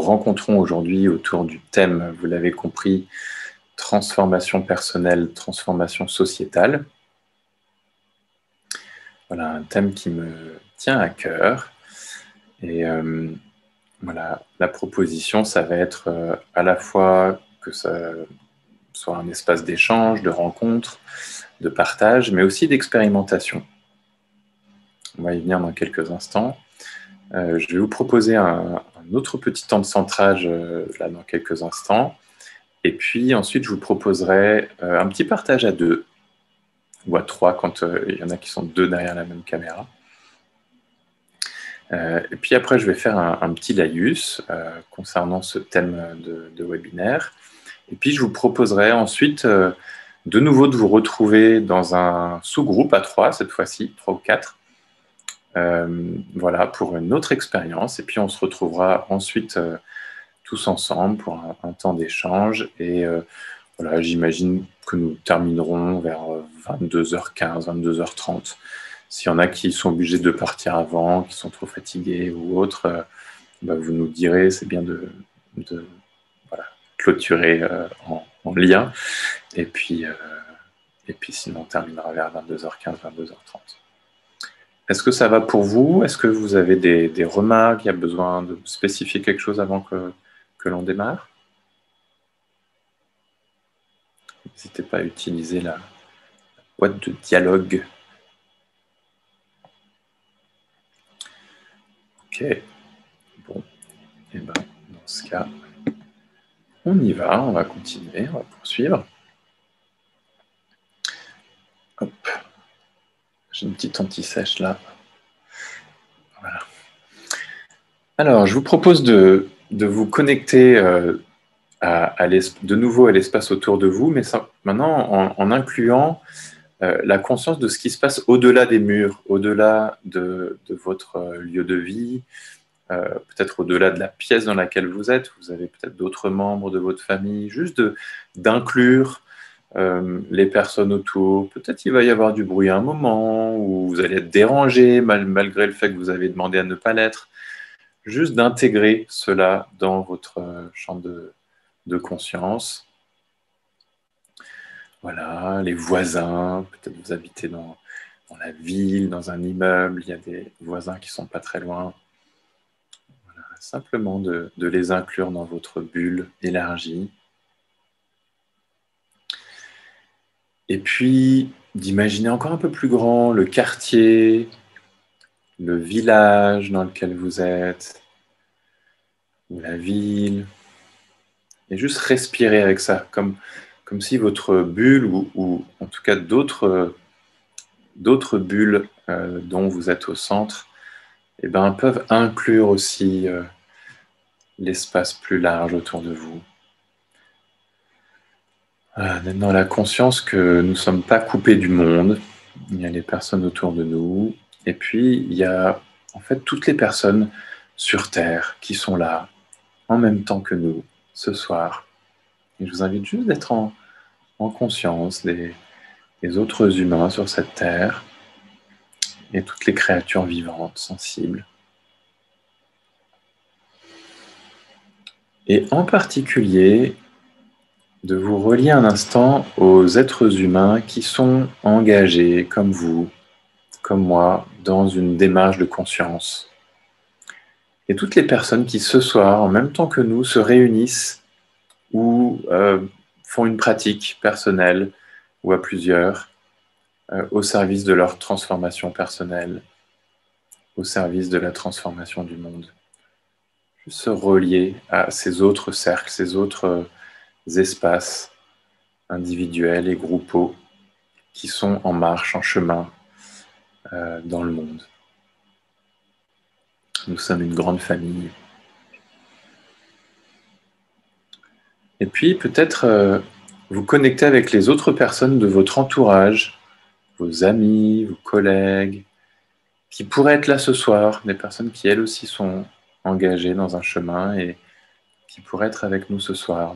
rencontrons aujourd'hui autour du thème, vous l'avez compris, transformation personnelle, transformation sociétale. Voilà, un thème qui me tient à cœur. Et voilà, la proposition, ça va être à la fois que ça soit un espace d'échange, de rencontre, de partage, mais aussi d'expérimentation. On va y venir dans quelques instants. Je vais vous proposer un autre petit temps de centrage là dans quelques instants. Et puis ensuite, je vous proposerai un petit partage à deux ou à trois quand il y en a qui sont deux derrière la même caméra. Et puis après, je vais faire un petit laïus concernant ce thème de webinaire. Et puis, je vous proposerai ensuite de nouveau de vous retrouver dans un sous-groupe à trois, cette fois-ci, trois ou quatre. Voilà, pour une autre expérience. Et puis, on se retrouvera ensuite tous ensemble pour un temps d'échange. Et voilà, j'imagine que nous terminerons vers 22h15, 22h30. S'il y en a qui sont obligés de partir avant, qui sont trop fatigués ou autres, vous nous direz, c'est bien de voilà, clôturer en lien. Et puis sinon, on terminera vers 22h15, 22h30. Est-ce que ça va pour vous? Est-ce que vous avez des remarques? Il y a besoin de spécifier quelque chose avant que l'on démarre? N'hésitez pas à utiliser la boîte de dialogue. Ok. Bon. Et bien, dans ce cas, on y va. On va continuer. On va poursuivre. Hop. J'ai une petite anti-sèche là. Voilà. Alors, je vous propose de vous connecter de nouveau à l'espace autour de vous, mais ça, maintenant en incluant la conscience de ce qui se passe au-delà des murs, au-delà de votre lieu de vie, peut-être au-delà de la pièce dans laquelle vous êtes. Vous avez peut-être d'autres membres de votre famille, juste d'inclure les personnes autour. Peut-être il va y avoir du bruit à un moment, où vous allez être dérangé malgré le fait que vous avez demandé à ne pas l'être. Juste d'intégrer cela dans votre champ de conscience. Voilà, les voisins, peut-être vous habitez dans la ville, dans un immeuble, il y a des voisins qui ne sont pas très loin. Voilà, simplement de les inclure dans votre bulle élargie. Et puis, d'imaginer encore un peu plus grand le quartier, le village dans lequel vous êtes, ou la ville. Et juste respirer avec ça, comme si votre bulle, ou en tout cas d'autres bulles dont vous êtes au centre, peuvent inclure aussi l'espace plus large autour de vous. D'être dans la conscience que nous ne sommes pas coupés du monde. Il y a les personnes autour de nous. Et puis, il y a en fait toutes les personnes sur Terre qui sont là en même temps que nous ce soir. Et je vous invite juste d'être en conscience des autres humains sur cette Terre et toutes les créatures vivantes, sensibles. Et en particulier, de vous relier un instant aux êtres humains qui sont engagés, comme vous, comme moi, dans une démarche de conscience. Et toutes les personnes qui, ce soir, en même temps que nous, se réunissent ou font une pratique personnelle ou à plusieurs au service de leur transformation personnelle, au service de la transformation du monde. Juste se relier à ces autres cercles, ces autres espaces individuels et groupaux qui sont en marche, en chemin dans le monde. Nous sommes une grande famille. Et puis peut-être vous connecter avec les autres personnes de votre entourage, vos amis, vos collègues, qui pourraient être là ce soir, des personnes qui elles aussi sont engagées dans un chemin et qui pourraient être avec nous ce soir,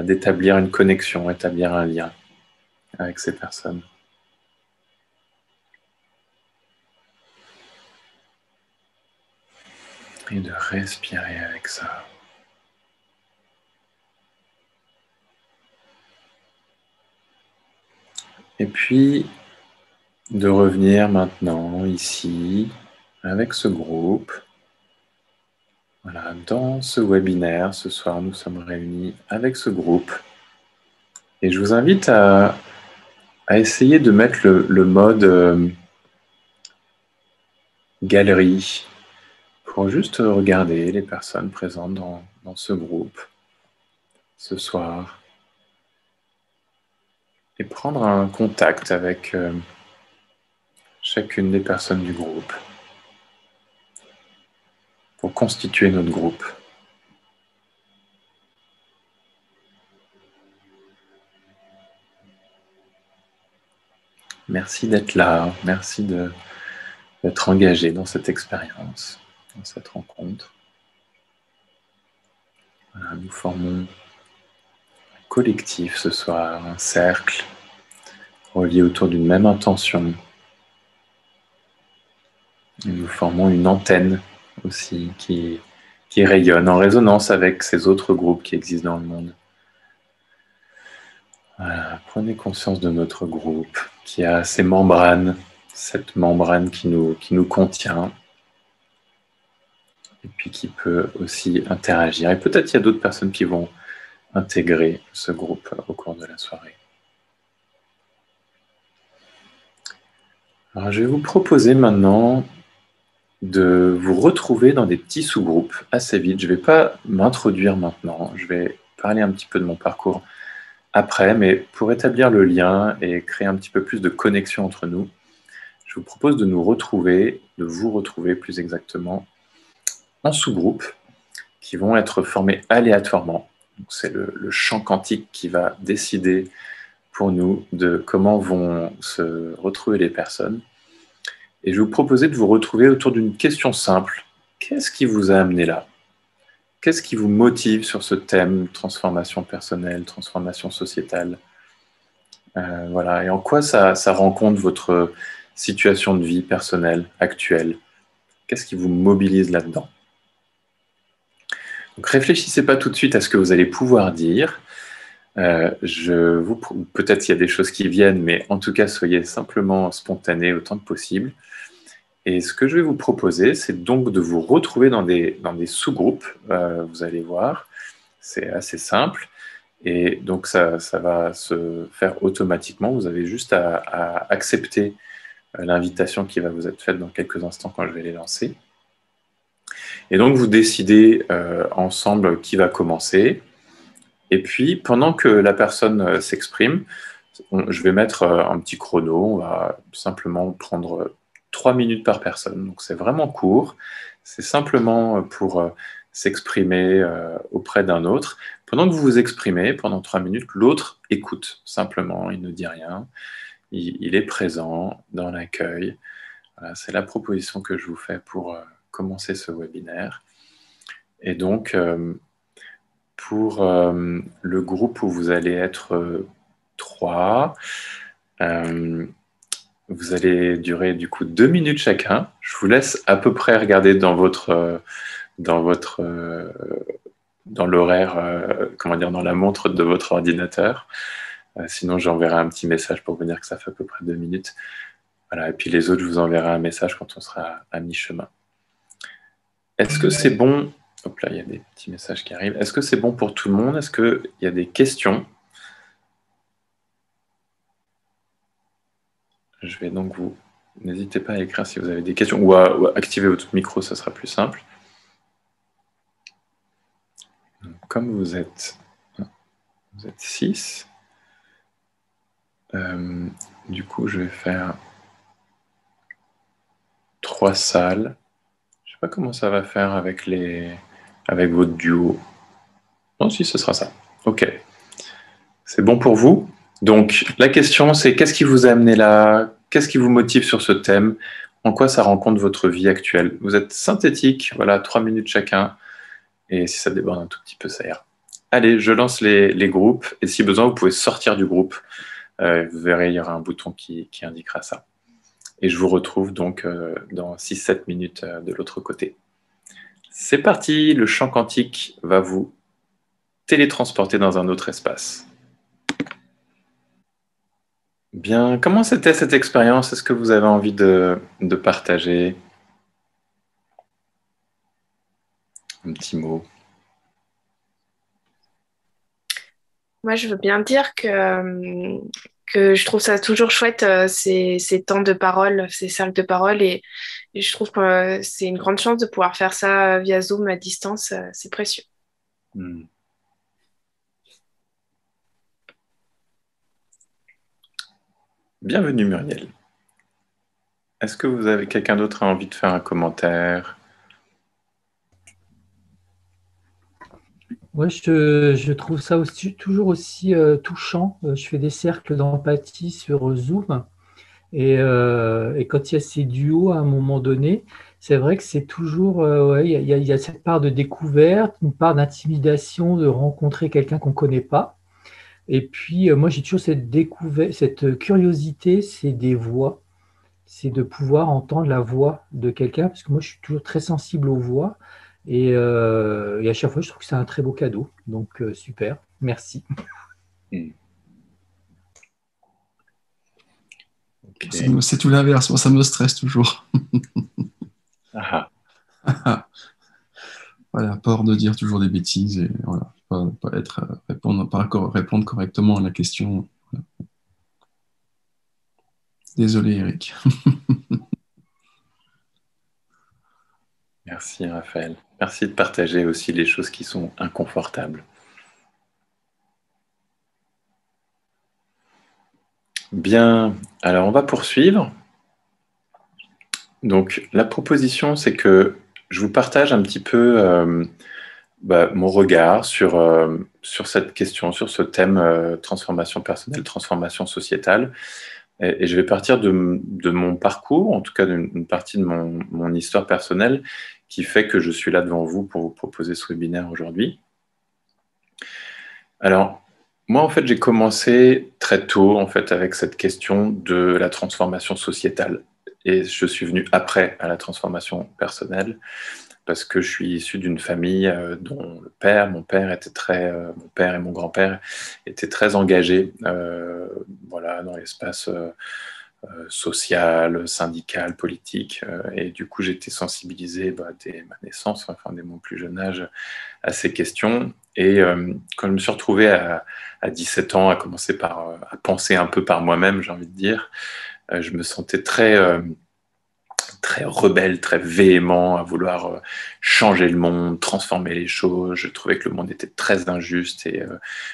d'établir une connexion, établir un lien avec ces personnes. Et de respirer avec ça. Et puis, de revenir maintenant ici, avec ce groupe. Voilà, dans ce webinaire, ce soir, nous sommes réunis avec ce groupe. Et je vous invite à essayer de mettre le mode galerie pour juste regarder les personnes présentes dans ce groupe ce soir et prendre un contact avec chacune des personnes du groupe pour constituer notre groupe. Merci d'être là, merci d'être engagé dans cette expérience, dans cette rencontre. Voilà, nous formons un collectif ce soir, un cercle relié autour d'une même intention. Et nous formons une antenne aussi qui rayonne en résonance avec ces autres groupes qui existent dans le monde. Voilà, prenez conscience de notre groupe qui a ces membranes, cette membrane qui nous contient et puis qui peut aussi interagir. Et peut-être il y a d'autres personnes qui vont intégrer ce groupe au cours de la soirée. Alors, je vais vous proposer maintenant de vous retrouver dans des petits sous-groupes assez vite. Je ne vais pas m'introduire maintenant, je vais parler un petit peu de mon parcours après, mais pour établir le lien et créer un petit peu plus de connexion entre nous, je vous propose de vous retrouver plus exactement, en sous-groupes qui vont être formés aléatoirement. C'est le champ quantique qui va décider pour nous de comment vont se retrouver les personnes. Et je vais vous proposer de vous retrouver autour d'une question simple. Qu'est-ce qui vous a amené là ? Qu'est-ce qui vous motive sur ce thème, transformation personnelle, transformation sociétale ? Voilà. Et en quoi ça rencontre votre situation de vie personnelle actuelle ? Qu'est-ce qui vous mobilise là-dedans ? Donc réfléchissez pas tout de suite à ce que vous allez pouvoir dire. Peut-être il y a des choses qui viennent, mais en tout cas, soyez simplement spontané autant que possible. Et ce que je vais vous proposer, c'est donc de vous retrouver dans des sous-groupes. Vous allez voir, c'est assez simple. Et donc, ça va se faire automatiquement. Vous avez juste à accepter l'invitation qui va vous être faite dans quelques instants quand je vais les lancer. Et donc, vous décidez ensemble qui va commencer. Et puis, pendant que la personne s'exprime, je vais mettre un petit chrono. On va simplement prendre 3 minutes par personne. Donc, c'est vraiment court. C'est simplement pour s'exprimer auprès d'un autre. Pendant que vous vous exprimez, pendant 3 minutes, l'autre écoute simplement. Il ne dit rien. Il est présent dans l'accueil. Voilà, c'est la proposition que je vous fais pour commencer ce webinaire. Et donc, pour le groupe où vous allez être 3, vous allez durer du coup 2 minutes chacun. Je vous laisse à peu près regarder dans l'horaire, dans la montre de votre ordinateur. Sinon, j'enverrai un petit message pour vous dire que ça fait à peu près 2 minutes. Voilà. Et puis les autres, je vous enverrai un message quand on sera à mi-chemin. Est-ce que c'est bon ? Hop là, il y a des petits messages qui arrivent. Est-ce que c'est bon pour tout le monde ? Est-ce qu'il y a des questions ? Je vais donc vous... N'hésitez pas à écrire si vous avez des questions ou à activer votre micro, ça sera plus simple. Donc, comme vous êtes 6, du coup, je vais faire 3 salles. Je ne sais pas comment ça va faire avec votre duo. Non, si, ce sera ça. Ok. C'est bon pour vous ? Donc, la question, c'est qu'est-ce qui vous a amené là ? Qu'est-ce qui vous motive sur ce thème ? En quoi ça rencontre votre vie actuelle ? Vous êtes synthétique, voilà, 3 minutes chacun. Et si ça déborde un tout petit peu, ça ira. Allez, je lance les groupes. Et si besoin, vous pouvez sortir du groupe. Vous verrez, il y aura un bouton qui indiquera ça. Et je vous retrouve donc dans 6-7 minutes de l'autre côté. C'est parti, le champ quantique va vous télétransporter dans un autre espace. Bien, comment c'était cette expérience? Est-ce que vous avez envie de partager un petit mot? Moi, je veux bien dire que je trouve ça toujours chouette, ces temps de parole, ces cercles de parole, et je trouve que c'est une grande chance de pouvoir faire ça via Zoom à distance, c'est précieux. Hmm. Bienvenue Muriel. Est-ce que vous avez quelqu'un d'autre a envie de faire un commentaire? Moi, je trouve ça aussi, toujours aussi touchant. Je fais des cercles d'empathie sur Zoom et quand il y a ces duos à un moment donné, c'est vrai que c'est toujours, ouais, il y a cette part de découverte, une part d'intimidation de rencontrer quelqu'un qu'on ne connaît pas. Et puis, moi, j'ai toujours cette découverte, cette curiosité, c'est des voix, c'est de pouvoir entendre la voix de quelqu'un, parce que moi, je suis toujours très sensible aux voix. Et à chaque fois, je trouve que c'est un très beau cadeau. Donc, super, merci. Hmm. C'est Ok. c'est tout l'inverse. Moi, ça me stresse toujours. Ah, Voilà, peur de dire toujours des bêtises et voilà, pas être, répondre correctement à la question. Désolé, Eric. merci Raphaël. Merci de partager aussi les choses qui sont inconfortables. Bien, alors on va poursuivre. Donc la proposition, c'est que je vous partage un petit peu mon regard sur cette question, sur ce thème transformation personnelle, transformation sociétale. Et je vais partir de mon parcours, en tout cas d'une partie de mon histoire personnelle, qui fait que je suis là devant vous pour vous proposer ce webinaire aujourd'hui. Alors, moi, en fait, j'ai commencé très tôt, en fait, avec cette question de la transformation sociétale. Et je suis venu après à la transformation personnelle, parce que je suis issu d'une famille dont mon père était mon père et mon grand-père étaient très engagés, voilà, dans l'espace social, syndical, politique. Et du coup, j'ai été sensibilisé dès ma naissance, enfin dès mon plus jeune âge, à ces questions. Et quand je me suis retrouvé à 17 ans, à commencer à penser un peu par moi-même, j'ai envie de dire, je me sentais très rebelle, très véhément, à vouloir changer le monde, transformer les choses. Je trouvais que le monde était très injuste et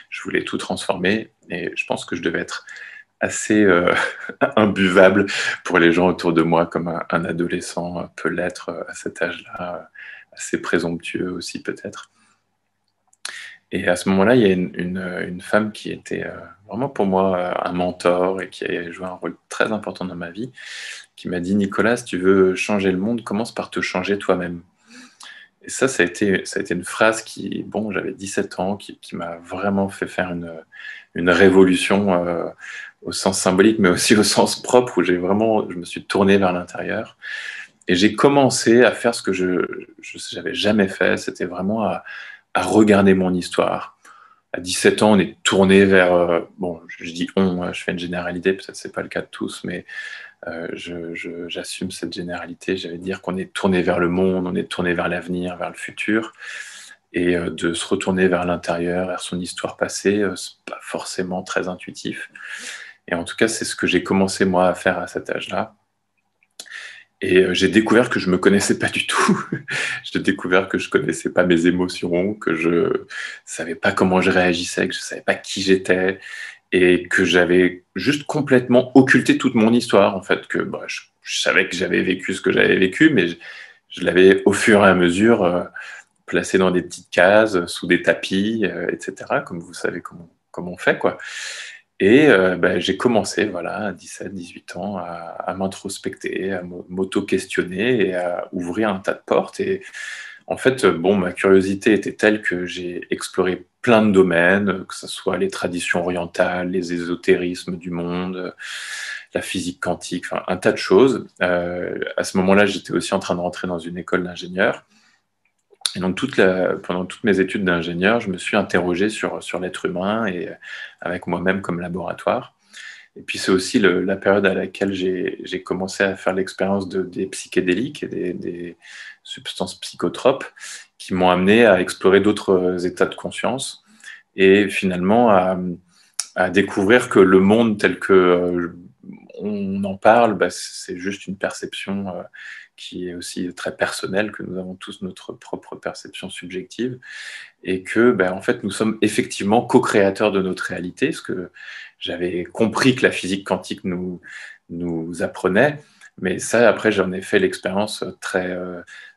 je voulais tout transformer. Et je pense que je devais être assez imbuvable pour les gens autour de moi, comme un adolescent peut l'être à cet âge-là, assez présomptueux aussi peut-être. Et à ce moment-là, il y a une femme qui était vraiment pour moi un mentor et qui a joué un rôle très important dans ma vie, qui m'a dit, Nicolas, si tu veux changer le monde, commence par te changer toi-même. Et ça a été une phrase qui, bon, j'avais 17 ans, qui m'a vraiment fait faire une révolution au sens symbolique, mais aussi au sens propre, où je me suis tourné vers l'intérieur. Et j'ai commencé à faire ce que je n'avais jamais fait, c'était vraiment à regarder mon histoire. À 17 ans, on est tourné vers, bon, je dis on, je fais une généralité, peut-être c'est pas le cas de tous, mais j'assume cette généralité. J'allais dire qu'on est tourné vers le monde, on est tourné vers l'avenir, vers le futur. Et de se retourner vers l'intérieur, vers son histoire passée, c'est pas forcément très intuitif. Et en tout cas, c'est ce que j'ai commencé moi à faire à cet âge-là. Et j'ai découvert que je me connaissais pas du tout. J'ai découvert que je connaissais pas mes émotions, que je savais pas comment je réagissais, que je savais pas qui j'étais, et que j'avais juste complètement occulté toute mon histoire, en fait, que je savais que j'avais vécu ce que j'avais vécu, mais je l'avais au fur et à mesure placé dans des petites cases, sous des tapis, etc., comme vous savez comment on fait, quoi. Et j'ai commencé, voilà, à 17, 18 ans, à m'introspecter, à m'auto-questionner et à ouvrir un tas de portes. Et en fait, bon, ma curiosité était telle que j'ai exploré plein de domaines, que ce soit les traditions orientales, les ésotérismes du monde, la physique quantique, enfin, un tas de choses. À ce moment-là, j'étais aussi en train de rentrer dans une école d'ingénieur. Et donc, pendant toutes mes études d'ingénieur, je me suis interrogé sur l'être humain et avec moi-même comme laboratoire. Et puis, c'est aussi la période à laquelle j'ai commencé à faire l'expérience des psychédéliques et des substances psychotropes qui m'ont amené à explorer d'autres états de conscience et finalement à découvrir que le monde tel que on en parle, bah, c'est juste une perception qui est aussi très personnelle, que nous avons tous notre propre perception subjective, et que bah, en fait, nous sommes effectivement co-créateurs de notre réalité, ce que j'avais compris que la physique quantique nous apprenait, mais ça, après, j'en ai fait l'expérience très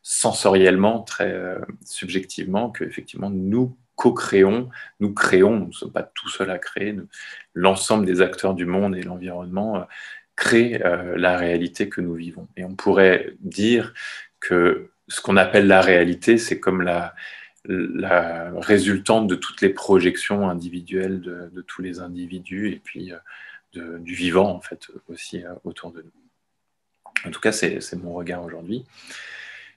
sensoriellement, très subjectivement, qu'effectivement, nous co-créons, nous créons, nous ne sommes pas tout seuls à créer, l'ensemble des acteurs du monde et l'environnement crée la réalité que nous vivons. Et on pourrait dire que ce qu'on appelle la réalité, c'est comme la résultante de toutes les projections individuelles de tous les individus et puis du vivant, en fait, aussi autour de nous. En tout cas, c'est mon regard aujourd'hui.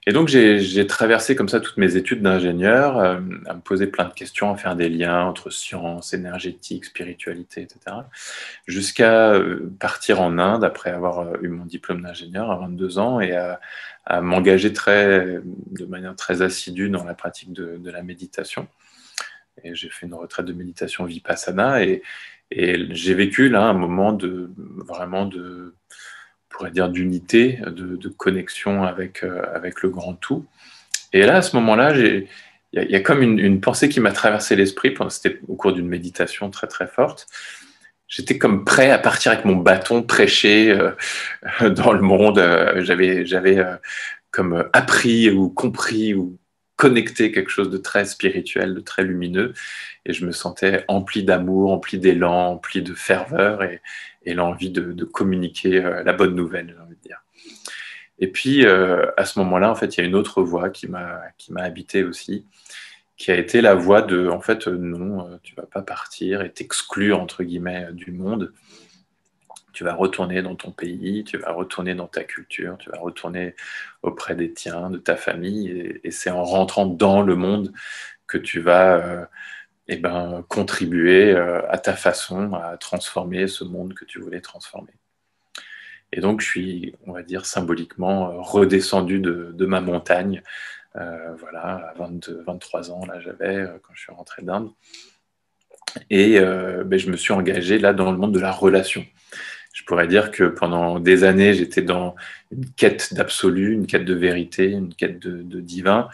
Et donc, j'ai traversé comme ça toutes mes études d'ingénieur, à me poser plein de questions, à faire des liens entre science, énergétique, spiritualité, etc., jusqu'à partir en Inde après avoir eu mon diplôme d'ingénieur à 22 ans et à m'engager de manière très assidue dans la pratique de la méditation. Et j'ai fait une retraite de méditation Vipassana et j'ai vécu là un moment vraiment on pourrait dire d'unité, de connexion avec le grand tout. Et là, à ce moment-là, il y a comme une pensée qui m'a traversé l'esprit, c'était au cours d'une méditation très très forte. J'étais comme prêt à partir avec mon bâton prêcher dans le monde. J'avais comme appris ou compris ou connecté quelque chose de très spirituel, de très lumineux. Et je me sentais empli d'amour, empli d'élan, empli de ferveur et l'envie de communiquer la bonne nouvelle, j'ai envie de dire. Et puis, à ce moment-là, en fait, il y a une autre voix qui m'a habité aussi, qui a été la voix de, en fait, non, tu vas pas partir et t'exclure, entre guillemets, du monde. Tu vas retourner dans ton pays, tu vas retourner dans ta culture, tu vas retourner auprès des tiens, de ta famille, et c'est en rentrant dans le monde que tu vas contribuer à ta façon à transformer ce monde que tu voulais transformer. Et donc, je suis, on va dire, symboliquement redescendu de ma montagne. Voilà, à 23 ans, là, j'avais, quand je suis rentré d'Inde. Et je me suis engagé là dans le monde de la relation. Je pourrais dire que pendant des années, j'étais dans une quête d'absolu, une quête de vérité, une quête de divin.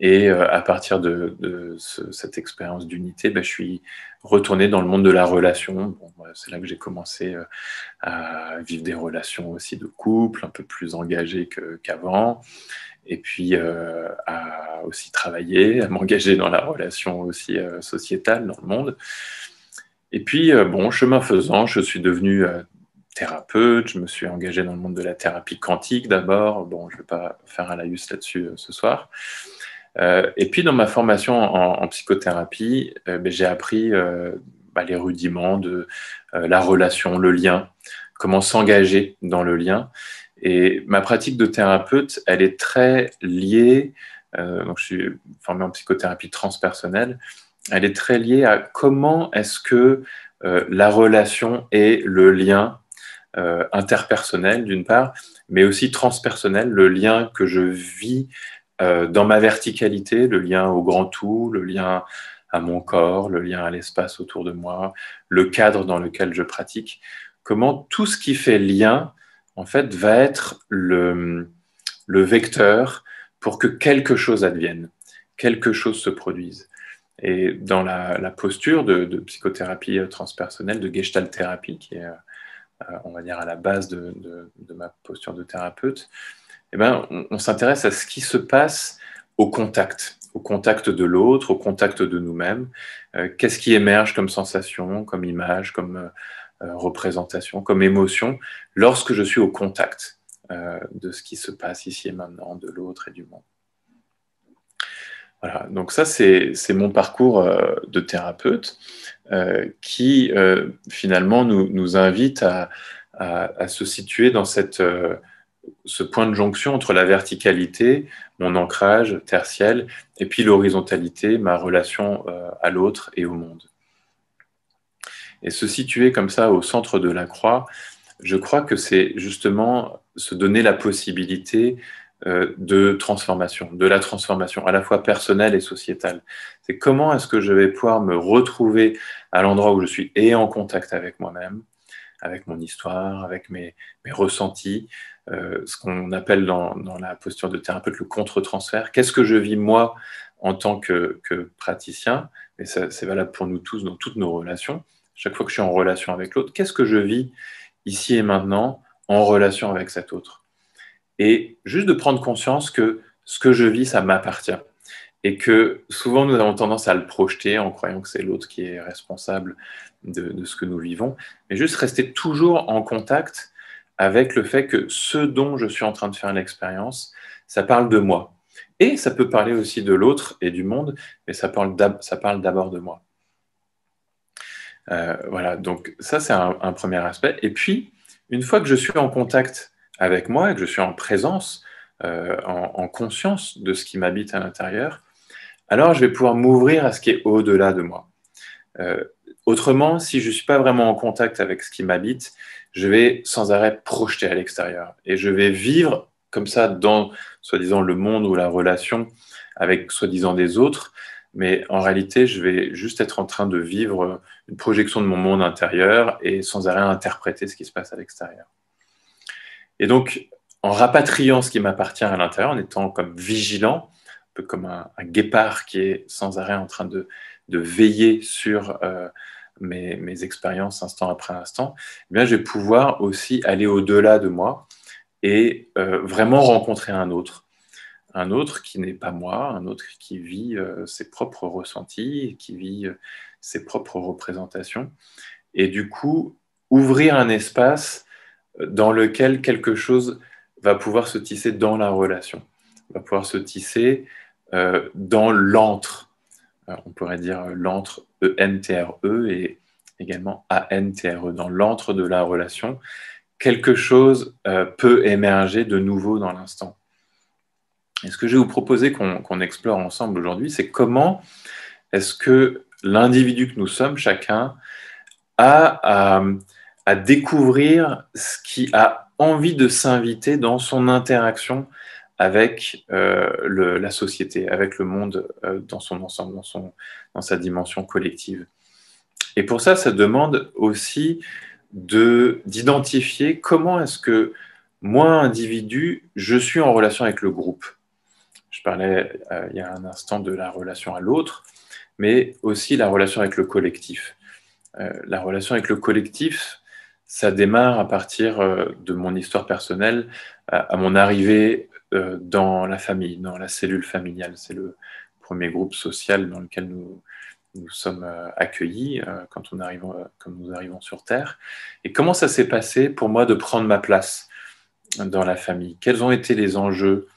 Et à partir de cette expérience d'unité, je suis retourné dans le monde de la relation. Bon, c'est là que j'ai commencé à vivre des relations aussi de couple, un peu plus engagées qu'avant. Et puis à aussi travailler, à m'engager dans la relation aussi sociétale dans le monde. Et puis, chemin faisant, je suis devenu thérapeute, je me suis engagé dans le monde de la thérapie quantique d'abord. Bon, je ne vais pas faire un laïus là-dessus ce soir. Et puis, dans ma formation en psychothérapie, j'ai appris les rudiments de la relation, le lien, comment s'engager dans le lien. Et ma pratique de thérapeute, elle est très liée, donc je suis formé en psychothérapie transpersonnelle, elle est très liée à comment est-ce que la relation et le lien interpersonnel d'une part, mais aussi transpersonnel, le lien que je vis dans ma verticalité, le lien au grand tout, le lien à mon corps, le lien à l'espace autour de moi, le cadre dans lequel je pratique, comment tout ce qui fait lien, en fait, va être le vecteur pour que quelque chose advienne, quelque chose se produise. Et dans la posture de psychothérapie transpersonnelle, de gestalt thérapie, qui est, on va dire, à la base de ma posture de thérapeute, on s'intéresse à ce qui se passe au contact de l'autre, au contact de nous-mêmes. Qu'est-ce qui émerge comme sensation, comme image, comme représentation, comme émotion, lorsque je suis au contact de ce qui se passe ici et maintenant, de l'autre et du monde. Voilà, donc ça, c'est mon parcours de thérapeute qui, finalement, nous invite à se situer dans cette ce point de jonction entre la verticalité, mon ancrage tertiel, et puis l'horizontalité, ma relation à l'autre et au monde. Et se situer comme ça au centre de la croix, je crois que c'est justement se donner la possibilité de transformation, de la transformation à la fois personnelle et sociétale. C'est comment est-ce que je vais pouvoir me retrouver à l'endroit où je suis et en contact avec moi-même, avec mon histoire, avec mes ressentis, ce qu'on appelle dans la posture de thérapeute le contre-transfert. Qu'est-ce que je vis moi en tant que praticien? Et ça, c'est valable pour nous tous dans toutes nos relations. Chaque fois que je suis en relation avec l'autre, qu'est-ce que je vis ici et maintenant en relation avec cet autre? Et juste de prendre conscience que ce que je vis, ça m'appartient. Et que souvent, nous avons tendance à le projeter en croyant que c'est l'autre qui est responsable de ce que nous vivons. Mais juste rester toujours en contact avec le fait que ce dont je suis en train de faire l'expérience, ça parle de moi. Et ça peut parler aussi de l'autre et du monde, mais ça parle d'abord de moi. Voilà, donc ça, c'est un premier aspect. Et puis, une fois que je suis en contact avec moi et que je suis en présence, en conscience de ce qui m'habite à l'intérieur, alors je vais pouvoir m'ouvrir à ce qui est au-delà de moi. Autrement, si je ne suis pas vraiment en contact avec ce qui m'habite, je vais sans arrêt projeter à l'extérieur. Et je vais vivre comme ça dans, soi-disant, le monde ou la relation avec, soi-disant, des autres. Mais en réalité, je vais juste être en train de vivre une projection de mon monde intérieur et sans arrêt interpréter ce qui se passe à l'extérieur. Et donc, en rapatriant ce qui m'appartient à l'intérieur, en étant comme vigilant, un peu comme un guépard qui est sans arrêt en train de veiller sur mes expériences instant après instant, eh bien, je vais pouvoir aussi aller au-delà de moi et vraiment rencontrer un autre qui n'est pas moi, un autre qui vit ses propres ressentis, qui vit ses propres représentations, et du coup, ouvrir un espace dans lequel quelque chose va pouvoir se tisser dans la relation, va pouvoir se tisser dans l'antre. On pourrait dire l'antre E-N-T-R-E et également A-N-T-R-E, dans l'antre de la relation. Quelque chose peut émerger de nouveau dans l'instant. Et ce que je vais vous proposer qu'on explore ensemble aujourd'hui, c'est comment est-ce que l'individu que nous sommes, chacun, a à découvrir ce qui a envie de s'inviter dans son interaction avec la société, avec le monde dans son ensemble, dans sa dimension collective. Et pour ça, ça demande aussi d'identifier comment est-ce que moi, individu, je suis en relation avec le groupe. Je parlais il y a un instant de la relation à l'autre, mais aussi la relation avec le collectif. La relation avec le collectif, ça démarre à partir de mon histoire personnelle, à mon arrivée dans la famille, dans la cellule familiale. C'est le premier groupe social dans lequel nous sommes accueillis quand nous arrivons sur Terre. Et comment ça s'est passé pour moi de prendre ma place dans la famille? Quels ont été les enjeux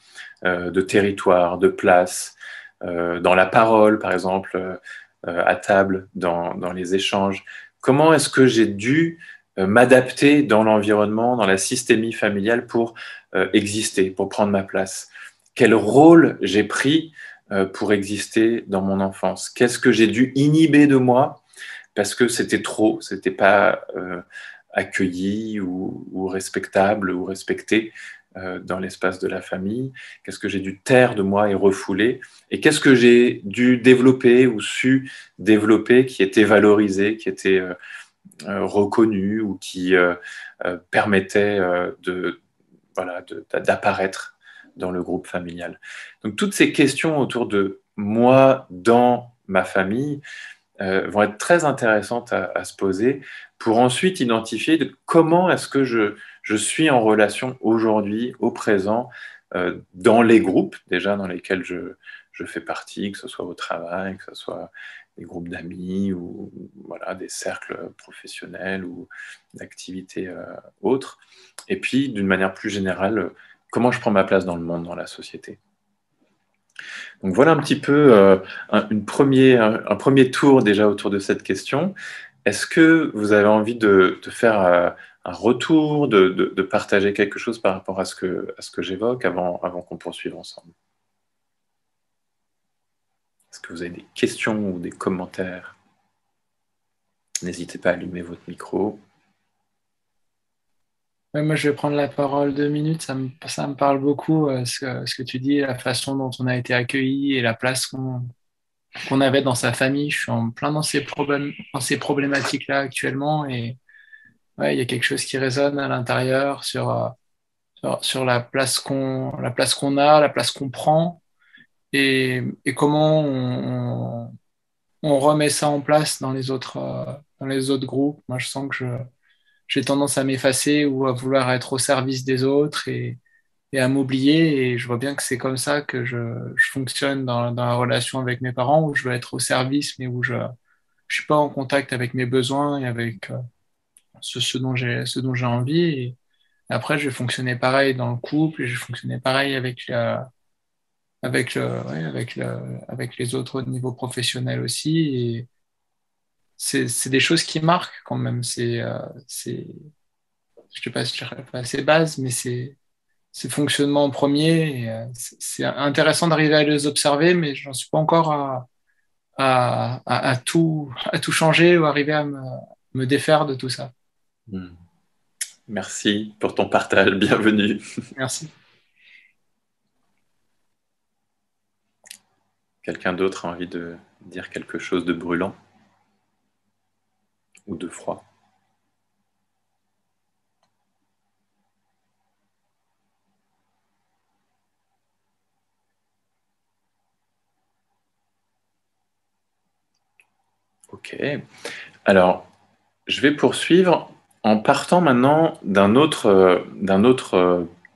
de territoire, de place, dans la parole, par exemple, à table, dans les échanges? Comment est-ce que j'ai dû m'adapter dans l'environnement, dans la systémie familiale pour exister, pour prendre ma place? Quel rôle j'ai pris pour exister dans mon enfance? Qu'est-ce que j'ai dû inhiber de moi parce que c'était trop, c'était pas accueilli ou respectable ou respecté dans l'espace de la famille? Qu'est-ce que j'ai dû taire de moi et refouler? Et qu'est-ce que j'ai dû développer ou su développer qui était valorisé, qui était reconnu ou qui permettait d'apparaître dans le groupe familial? Donc toutes ces questions autour de moi dans ma famille vont être très intéressantes à se poser pour ensuite identifier comment est-ce que je suis en relation aujourd'hui, au présent, dans les groupes déjà dans lesquels je fais partie, que ce soit au travail, que ce soit des groupes d'amis ou voilà, des cercles professionnels ou d'activités autres. Et puis, d'une manière plus générale, comment je prends ma place dans le monde, dans la société. Donc voilà un petit peu un premier tour déjà autour de cette question. Est-ce que vous avez envie de faire un retour, de partager quelque chose par rapport à ce que j'évoque avant qu'on poursuive ensemble? Est-ce que vous avez des questions ou des commentaires? N'hésitez pas à allumer votre micro. Ouais, moi, je vais prendre la parole 2 minutes. Ça me parle beaucoup, ce que tu dis, la façon dont on a été accueilli et la place qu'on avait dans sa famille. Je suis en plein dans dans ces problématiques-là actuellement. Et ouais, il y a quelque chose qui résonne à l'intérieur sur la place qu'on a, la place qu'on prend et comment on remet ça en place dans les autres groupes. Moi, je sens que j'ai tendance à m'effacer ou à vouloir être au service des autres et à m'oublier. Et je vois bien que c'est comme ça que je fonctionne dans la relation avec mes parents, où je veux être au service, mais où je ne suis pas en contact avec mes besoins et avec ce dont j'ai envie. Et après, je vais fonctionner pareil dans le couple, et je vais fonctionner pareil avec les autres au niveau professionnel aussi. Et c'est des choses qui marquent quand même. Je sais pas si je dirais pas ces bases, mais c'est fonctionnement en premier. Et, c'est intéressant d'arriver à les observer, mais j'en suis pas encore à tout changer ou arriver à me défaire de tout ça. Merci pour ton partage, bienvenue. Merci. Quelqu'un d'autre a envie de dire quelque chose de brûlant ou de froid? Ok. Alors, je vais poursuivre en partant maintenant d'un autre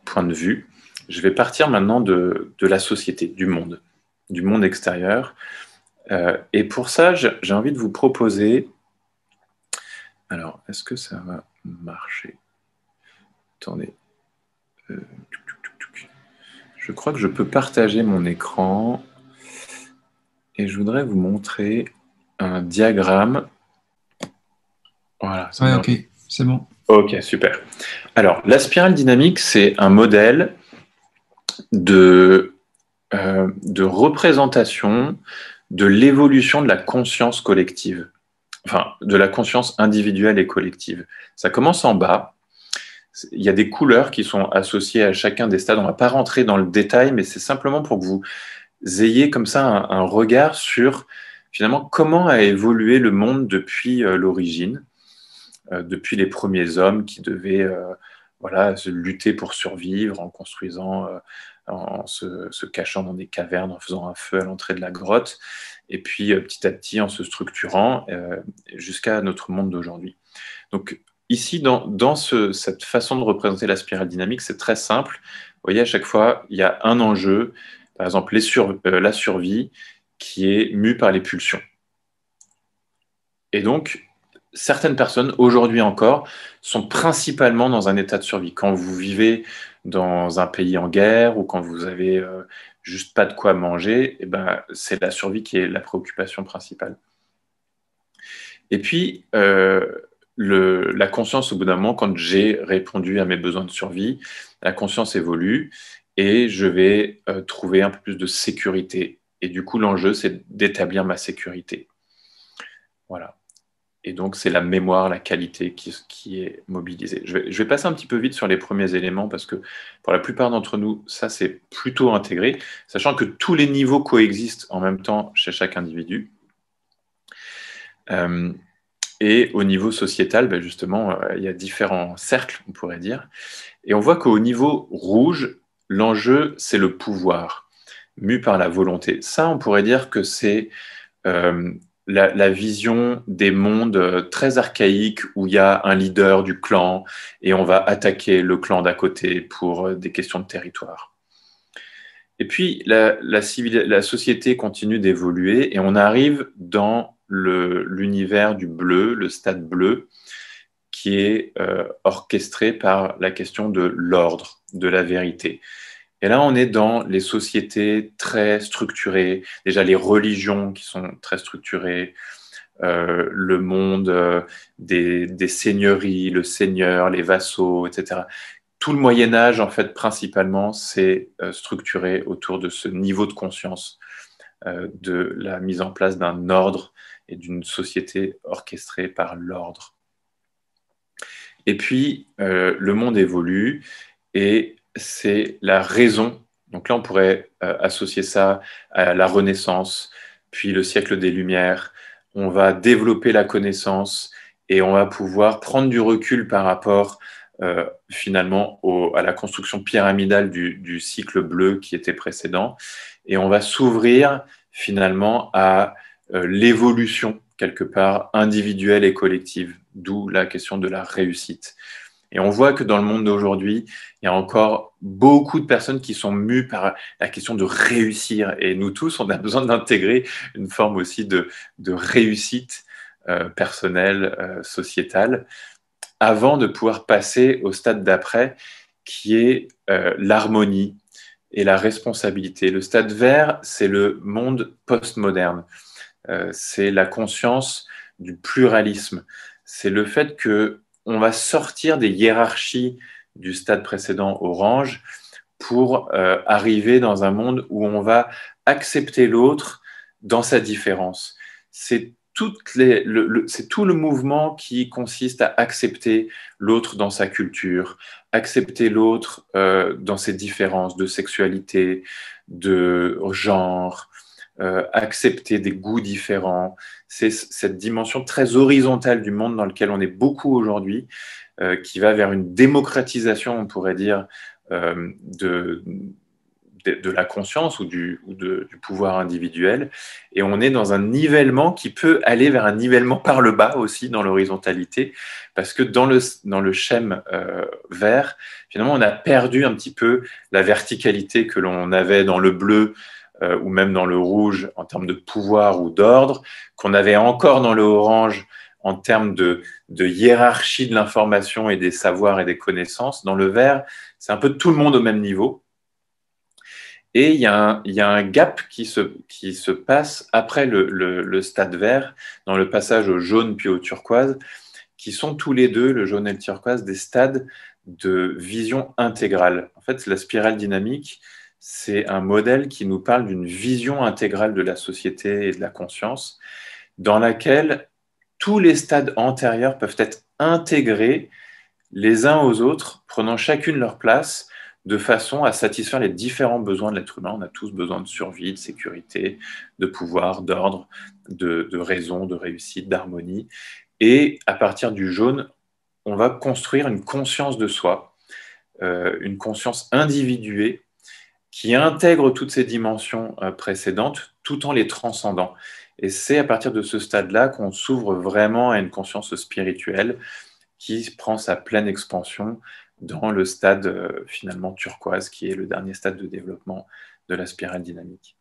point de vue. Je vais partir maintenant de la société, du monde extérieur. Et pour ça, j'ai envie de vous proposer... Alors, est-ce que ça va marcher? Attendez. Je crois que je peux partager mon écran. Et je voudrais vous montrer un diagramme. Voilà. Ouais, ok, c'est bon. Ok, super. Alors, la spirale dynamique, c'est un modèle de représentation de l'évolution de la conscience collective, enfin, de la conscience individuelle et collective. Ça commence en bas. Il y a des couleurs qui sont associées à chacun des stades. On ne va pas rentrer dans le détail, mais c'est simplement pour que vous ayez comme ça un regard sur finalement comment a évolué le monde depuis l'origine, depuis les premiers hommes qui devaient se lutter pour survivre en construisant, en se cachant dans des cavernes, en faisant un feu à l'entrée de la grotte, et puis petit à petit en se structurant jusqu'à notre monde d'aujourd'hui. Donc ici, dans cette façon de représenter la spirale dynamique, c'est très simple. Vous voyez, à chaque fois, il y a un enjeu, par exemple la survie, qui est mue par les pulsions. Et donc, certaines personnes, aujourd'hui encore, sont principalement dans un état de survie. Quand vous vivez dans un pays en guerre ou quand vous avez juste pas de quoi manger, eh ben, c'est la survie qui est la préoccupation principale. Et puis, la conscience, au bout d'un moment, quand j'ai répondu à mes besoins de survie, la conscience évolue et je vais trouver un peu plus de sécurité. Et du coup, l'enjeu, c'est d'établir ma sécurité. Voilà. Et donc, c'est la mémoire, la qualité qui est mobilisée. Je vais passer un petit peu vite sur les premiers éléments parce que pour la plupart d'entre nous, ça, c'est plutôt intégré, sachant que tous les niveaux coexistent en même temps chez chaque individu. Et au niveau sociétal, ben justement, il y a différents cercles, on pourrait dire. Et on voit qu'au niveau rouge, l'enjeu, c'est le pouvoir, mu par la volonté. Ça, on pourrait dire que c'est la vision des mondes très archaïques où il y a un leader du clan et on va attaquer le clan d'à côté pour des questions de territoire. Et puis, la société continue d'évoluer et on arrive dans l'univers du bleu, le stade bleu, qui est orchestré par la question de l'ordre, de la vérité. Et là, on est dans les sociétés très structurées, déjà les religions qui sont très structurées, le monde des seigneuries, le seigneur, les vassaux, etc. Tout le Moyen-Âge, en fait, principalement, c'est structuré autour de ce niveau de conscience, de la mise en place d'un ordre et d'une société orchestrée par l'ordre. Et puis, le monde évolue et c'est la raison. Donc là, on pourrait associer ça à la Renaissance, puis le siècle des Lumières. On va développer la connaissance et on va pouvoir prendre du recul par rapport finalement à la construction pyramidale du cycle bleu qui était précédent. Et on va s'ouvrir finalement à l'évolution quelque part individuelle et collective, d'où la question de la réussite. Et on voit que dans le monde d'aujourd'hui, il y a encore beaucoup de personnes qui sont mues par la question de réussir. Et nous tous, on a besoin d'intégrer une forme aussi de réussite personnelle, sociétale, avant de pouvoir passer au stade d'après, qui est l'harmonie et la responsabilité. Le stade vert, c'est le monde postmoderne. C'est la conscience du pluralisme. C'est le fait qu'on va sortir des hiérarchies du stade précédent orange pour arriver dans un monde où on va accepter l'autre dans sa différence. C'est tout le mouvement qui consiste à accepter l'autre dans sa culture, accepter l'autre dans ses différences de sexualité, de genre, accepter des goûts différents. C'est cette dimension très horizontale du monde dans lequel on est beaucoup aujourd'hui, qui va vers une démocratisation, on pourrait dire, de la conscience ou du pouvoir individuel. Et on est dans un nivellement qui peut aller vers un nivellement par le bas aussi dans l'horizontalité, parce que dans le schème vert, finalement, on a perdu un petit peu la verticalité que l'on avait dans le bleu ou même dans le rouge en termes de pouvoir ou d'ordre, qu'on avait encore dans le orange en termes de hiérarchie de l'information et des savoirs et des connaissances. Dans le vert, c'est un peu tout le monde au même niveau. Et il y a un gap qui se passe après le stade vert, dans le passage au jaune puis au turquoise, qui sont tous les deux, le jaune et le turquoise, des stades de vision intégrale. En fait, la spirale dynamique, c'est un modèle qui nous parle d'une vision intégrale de la société et de la conscience, dans laquelle tous les stades antérieurs peuvent être intégrés les uns aux autres, prenant chacune leur place, de façon à satisfaire les différents besoins de l'être humain. On a tous besoin de survie, de sécurité, de pouvoir, d'ordre, de raison, de réussite, d'harmonie. Et à partir du jaune, on va construire une conscience de soi, une conscience individuée qui intègre toutes ces dimensions précédentes tout en les transcendant. Et c'est à partir de ce stade-là qu'on s'ouvre vraiment à une conscience spirituelle qui prend sa pleine expansion dans le stade finalement turquoise, qui est le dernier stade de développement de la spirale dynamique.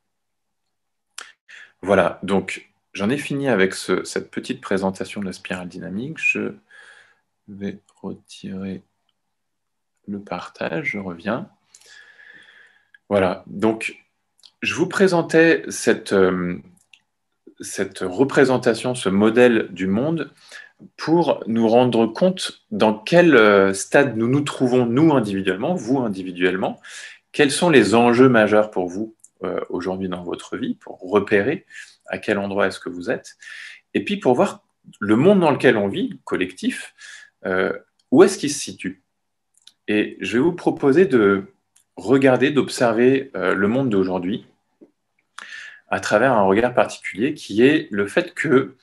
Voilà, donc j'en ai fini avec cette petite présentation de la spirale dynamique. Je vais retirer le partage, je reviens. Voilà, donc je vous présentais cette représentation, ce modèle du monde, pour nous rendre compte dans quel stade nous nous trouvons, nous individuellement, vous individuellement, quels sont les enjeux majeurs pour vous aujourd'hui dans votre vie, pour repérer à quel endroit est-ce que vous êtes, et puis pour voir le monde dans lequel on vit, collectif, où est-ce qu'il se situe. Et je vais vous proposer de regarder, d'observer le monde d'aujourd'hui à travers un regard particulier qui est le fait que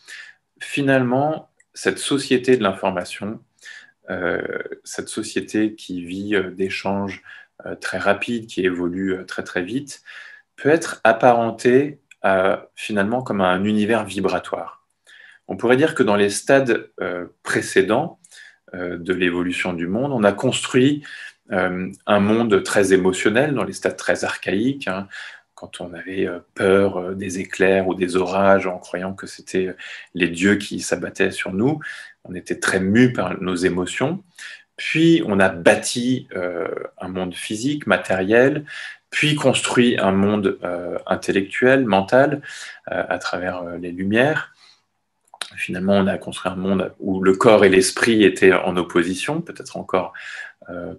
finalement, cette société de l'information, cette société qui vit d'échanges très rapides, qui évolue très très vite, peut être apparentée finalement comme un univers vibratoire. On pourrait dire que dans les stades précédents de l'évolution du monde, on a construit un monde très émotionnel dans les stades très archaïques, hein, quand on avait peur des éclairs ou des orages en croyant que c'était les dieux qui s'abattaient sur nous. On était très mus par nos émotions. Puis on a bâti un monde physique, matériel, puis construit un monde intellectuel, mental, à travers les Lumières. Finalement, on a construit un monde où le corps et l'esprit étaient en opposition, peut-être encore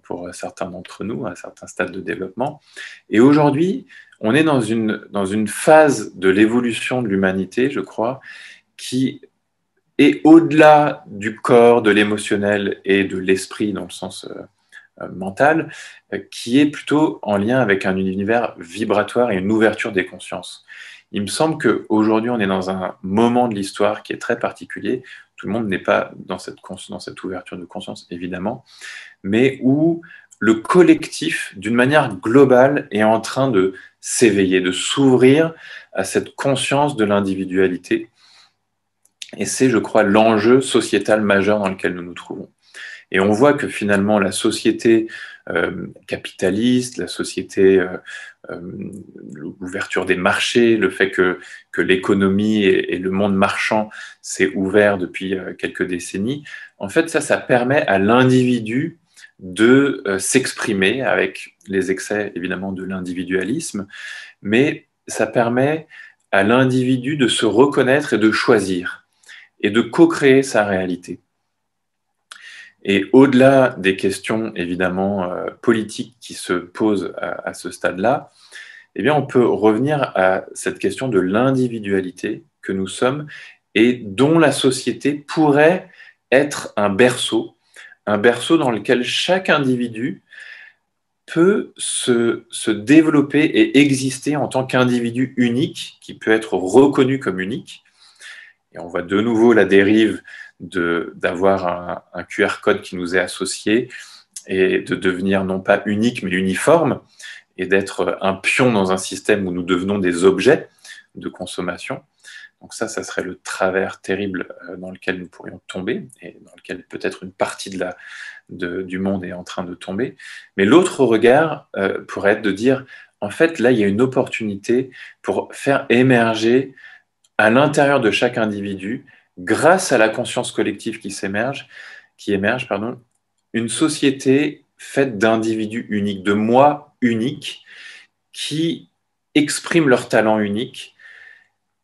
pour certains d'entre nous, à certains stades de développement. Et aujourd'hui, on est dans une phase de l'évolution de l'humanité, je crois, qui est au-delà du corps, de l'émotionnel et de l'esprit dans le sens mental, qui est plutôt en lien avec un univers vibratoire et une ouverture des consciences. Il me semble qu'aujourd'hui, on est dans un moment de l'histoire qui est très particulier. Tout le monde n'est pas dans cette ouverture de conscience, évidemment, mais où le collectif, d'une manière globale, est en train de s'éveiller, de s'ouvrir à cette conscience de l'individualité. Et c'est, je crois, l'enjeu sociétal majeur dans lequel nous nous trouvons. Et on voit que finalement, la société capitaliste, la société, l'ouverture des marchés, le fait que l'économie et le monde marchand s'est ouvert depuis quelques décennies, en fait, ça permet à l'individu de s'exprimer avec les excès, évidemment, de l'individualisme, mais ça permet à l'individu de se reconnaître et de choisir, et de co-créer sa réalité. Et au-delà des questions, évidemment, politiques qui se posent à ce stade-là, eh bien, on peut revenir à cette question de l'individualité que nous sommes et dont la société pourrait être un berceau dans lequel chaque individu peut se développer et exister en tant qu'individu unique, qui peut être reconnu comme unique. Et on voit de nouveau la dérive d'avoir un QR code qui nous est associé et de devenir non pas unique mais uniforme et d'être un pion dans un système où nous devenons des objets de consommation. Donc ça serait le travers terrible dans lequel nous pourrions tomber et dans lequel peut-être une partie du monde est en train de tomber. Mais l'autre regard pourrait être de dire, en fait, là, il y a une opportunité pour faire émerger à l'intérieur de chaque individu, grâce à la conscience collective qui émerge, une société faite d'individus uniques, de moi uniques, qui expriment leur talent unique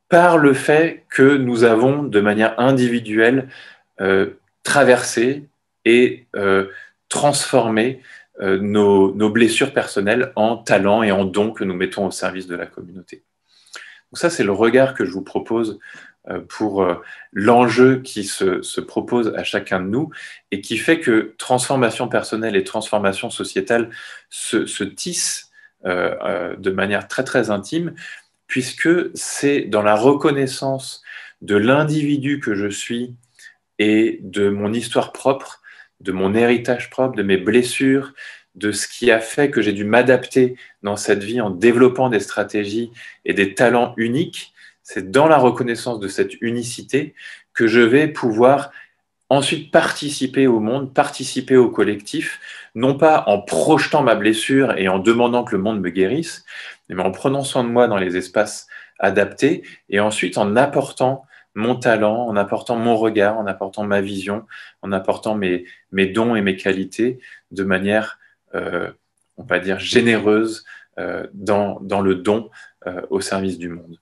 par le fait que nous avons, de manière individuelle, traversé et transformé nos blessures personnelles en talents et en dons que nous mettons au service de la communauté. Donc ça, c'est le regard que je vous propose pour l'enjeu qui se propose à chacun de nous et qui fait que transformation personnelle et transformation sociétale se tissent de manière très très intime, puisque c'est dans la reconnaissance de l'individu que je suis et de mon histoire propre, de mon héritage propre, de mes blessures, de ce qui a fait que j'ai dû m'adapter dans cette vie en développant des stratégies et des talents uniques. C'est dans la reconnaissance de cette unicité que je vais pouvoir ensuite participer au monde, participer au collectif, non pas en projetant ma blessure et en demandant que le monde me guérisse, mais en prenant soin de moi dans les espaces adaptés et ensuite en apportant mon talent, en apportant mon regard, en apportant ma vision, en apportant mes dons et mes qualités de manière, on va dire, généreuse dans le don au service du monde.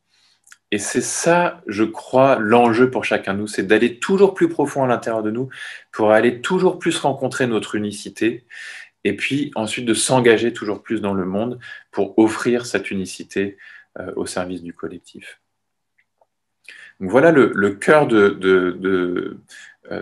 Et c'est ça, je crois, l'enjeu pour chacun de nous, c'est d'aller toujours plus profond à l'intérieur de nous pour aller toujours plus rencontrer notre unicité et puis ensuite de s'engager toujours plus dans le monde pour offrir cette unicité au service du collectif. Donc voilà le cœur de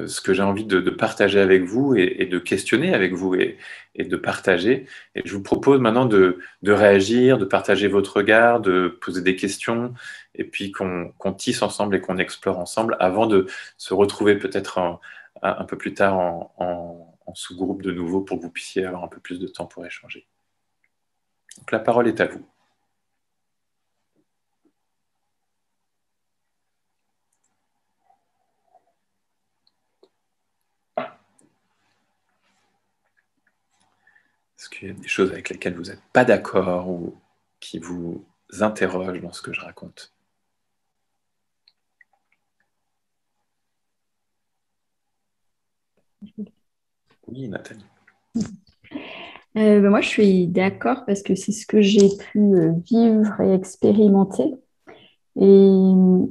ce que j'ai envie de partager avec vous et de questionner avec vous et de partager. Et je vous propose maintenant de réagir, de partager votre regard, de poser des questions et puis qu'on tisse ensemble et qu'on explore ensemble avant de se retrouver peut-être un peu plus tard en sous-groupe de nouveau pour que vous puissiez avoir un peu plus de temps pour échanger. Donc la parole est à vous. Est-ce qu'il y a des choses avec lesquelles vous n'êtes pas d'accord ou qui vous interrogent dans ce que je raconte? Oui, Nathalie. Moi, je suis d'accord parce que c'est ce que j'ai pu vivre et expérimenter. Et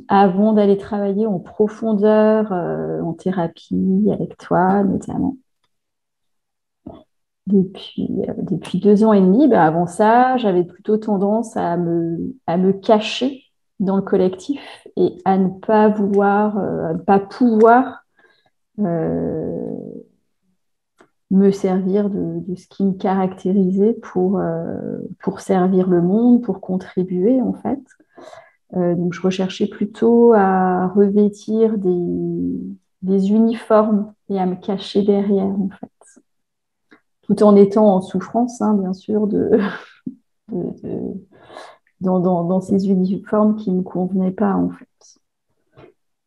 avant d'aller travailler en profondeur, en thérapie, avec toi notamment, depuis 2 ans et demi, ben avant ça, j'avais plutôt tendance à me cacher dans le collectif et à ne pas vouloir, à ne pas pouvoir euh, me servir de ce qui me caractérisait pour servir le monde, pour contribuer en fait. Donc je recherchais plutôt à revêtir des uniformes et à me cacher derrière en fait, tout en étant en souffrance, hein, bien sûr, de- dans ces uniformes qui ne me convenaient pas en fait.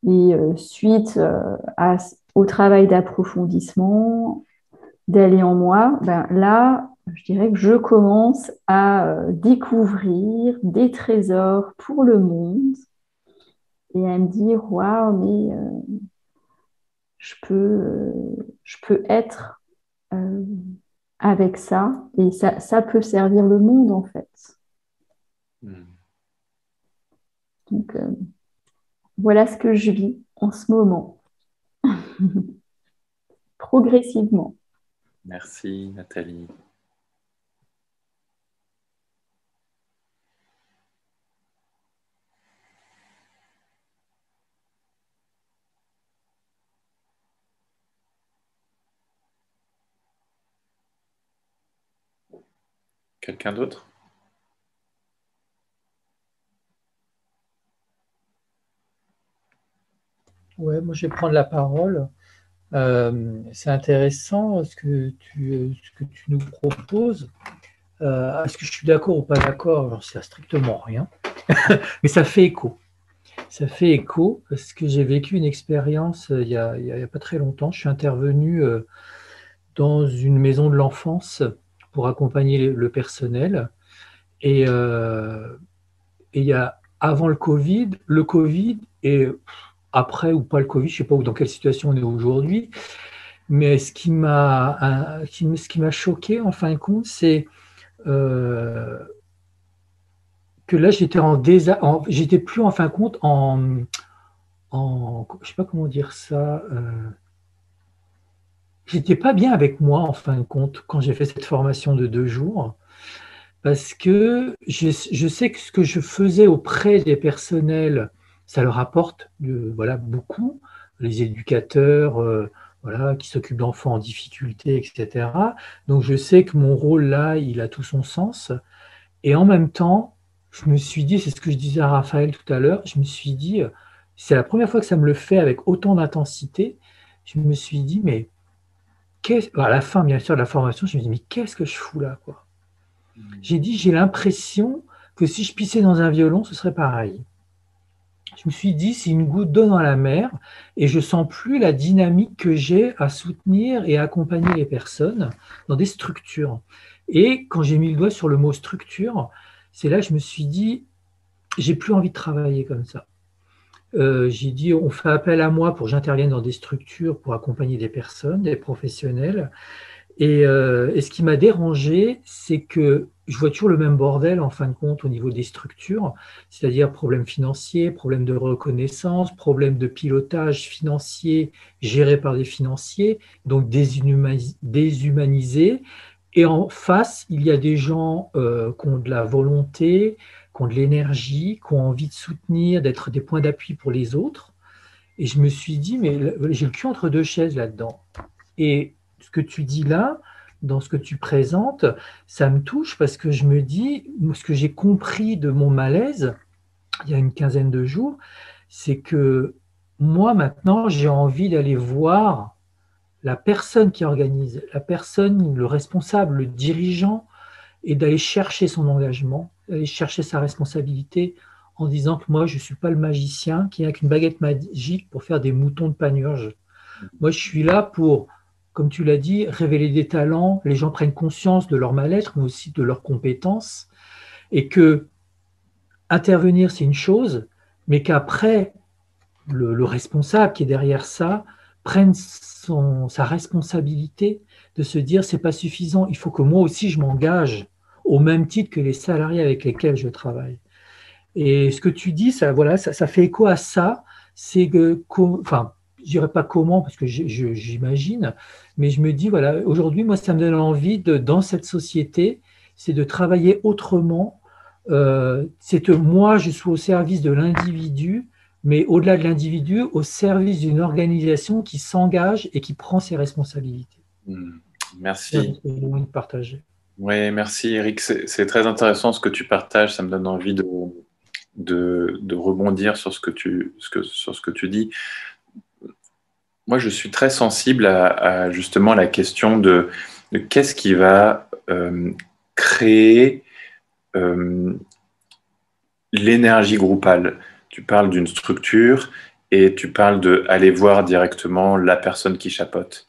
Et suite au travail d'approfondissement, d'aller en moi, ben là, je dirais que je commence à découvrir des trésors pour le monde et à me dire, waouh, mais je peux être euh, avec ça et ça peut servir le monde en fait. Hmm. Donc voilà ce que je vis en ce moment, progressivement. Merci Nathalie. Quelqu'un d'autre? Ouais, moi je vais prendre la parole. C'est intéressant ce que tu nous proposes. Est-ce que je suis d'accord ou pas d'accord? J'en sais strictement rien. Mais ça fait écho. Ça fait écho parce que j'ai vécu une expérience il y a pas très longtemps. Je suis intervenu dans une maison de l'enfance pour accompagner le personnel. Et, et il y a avant le Covid et après ou pas le Covid, je ne sais pas dans quelle situation on est aujourd'hui. Mais ce qui m'a choqué en fin de compte, c'est euh, que là, j'étais plus en fin de compte je sais pas comment dire ça. J'étais pas bien avec moi en fin de compte quand j'ai fait cette formation de 2 jours, parce que je sais que ce que je faisais auprès des personnels, ça leur apporte voilà, beaucoup, les éducateurs voilà, qui s'occupent d'enfants en difficulté, etc. Donc je sais que mon rôle là, il a tout son sens. Et en même temps, je me suis dit, c'est ce que je disais à Raphaël tout à l'heure, je me suis dit, c'est la première fois que ça me le fait avec autant d'intensité, je me suis dit, mais à la fin, bien sûr, de la formation, je me dis, mais qu'est-ce que je fous là, quoi? J'ai dit, j'ai l'impression que si je pissais dans un violon, ce serait pareil. Je me suis dit, c'est une goutte d'eau dans la mer et je sens plus la dynamique que j'ai à soutenir et à accompagner les personnes dans des structures. Et quand j'ai mis le doigt sur le mot structure, c'est là que je me suis dit, j'ai plus envie de travailler comme ça. J'ai dit, on fait appel à moi pour que j'intervienne dans des structures pour accompagner des personnes, des professionnels. Et ce qui m'a dérangé, c'est que je vois toujours le même bordel en fin de compte au niveau des structures, c'est-à-dire problèmes financiers, problèmes de reconnaissance, problèmes de pilotage financier géré par des financiers, donc déshumanisés. Et en face, il y a des gens qui ont de la volonté, qui ont de l'énergie, qui ont envie de soutenir, d'être des points d'appui pour les autres. Et je me suis dit, mais j'ai le cul entre deux chaises là-dedans. Et ce que tu dis là, dans ce que tu présentes, ça me touche parce que je me dis, ce que j'ai compris de mon malaise, il y a une quinzaine de jours, c'est que moi maintenant, j'ai envie d'aller voir la personne qui organise, la personne, le responsable, le dirigeant, et d'aller chercher son engagement, d'aller chercher sa responsabilité en disant que moi, je ne suis pas le magicien qui n'a qu'une baguette magique pour faire des moutons de panurge. Moi, je suis là pour, comme tu l'as dit, révéler des talents, les gens prennent conscience de leur mal-être, mais aussi de leurs compétences, et que intervenir, c'est une chose, mais qu'après, le responsable qui est derrière ça prenne sa responsabilité de se dire, c'est pas suffisant, il faut que moi aussi, je m'engage au même titre que les salariés avec lesquels je travaille. Et ce que tu dis, ça, voilà, ça fait écho à ça. C'est que, enfin, je dirais pas comment, parce que j'imagine, mais je me dis, voilà, aujourd'hui, moi, ça me donne envie dans cette société, c'est de travailler autrement. C'est que moi, je suis au service de l'individu, mais au-delà de l'individu, au service d'une organisation qui s'engage et qui prend ses responsabilités. Merci. C'est ce que j'ai envie de partager. Oui, merci Eric. C'est très intéressant ce que tu partages. Ça me donne envie de rebondir sur ce que tu dis. Moi, je suis très sensible à justement la question de qu'est-ce qui va créer l'énergie groupale. Tu parles d'une structure et tu parles d'aller voir directement la personne qui chapeaute.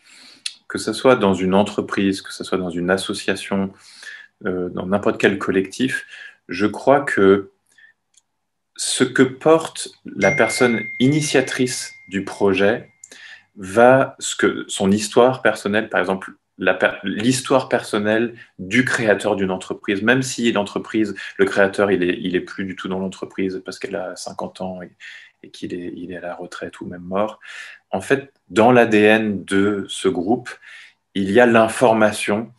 Que ce soit dans une entreprise, que ce soit dans une association, dans n'importe quel collectif, je crois que ce que porte la personne initiatrice du projet son histoire personnelle, par exemple, l'histoire personnelle du créateur d'une entreprise, même si l'entreprise, le créateur, il est plus du tout dans l'entreprise parce qu'elle a 50 ans et qu'il est à la retraite ou même mort. En fait, dans l'ADN de ce groupe, il y a l'information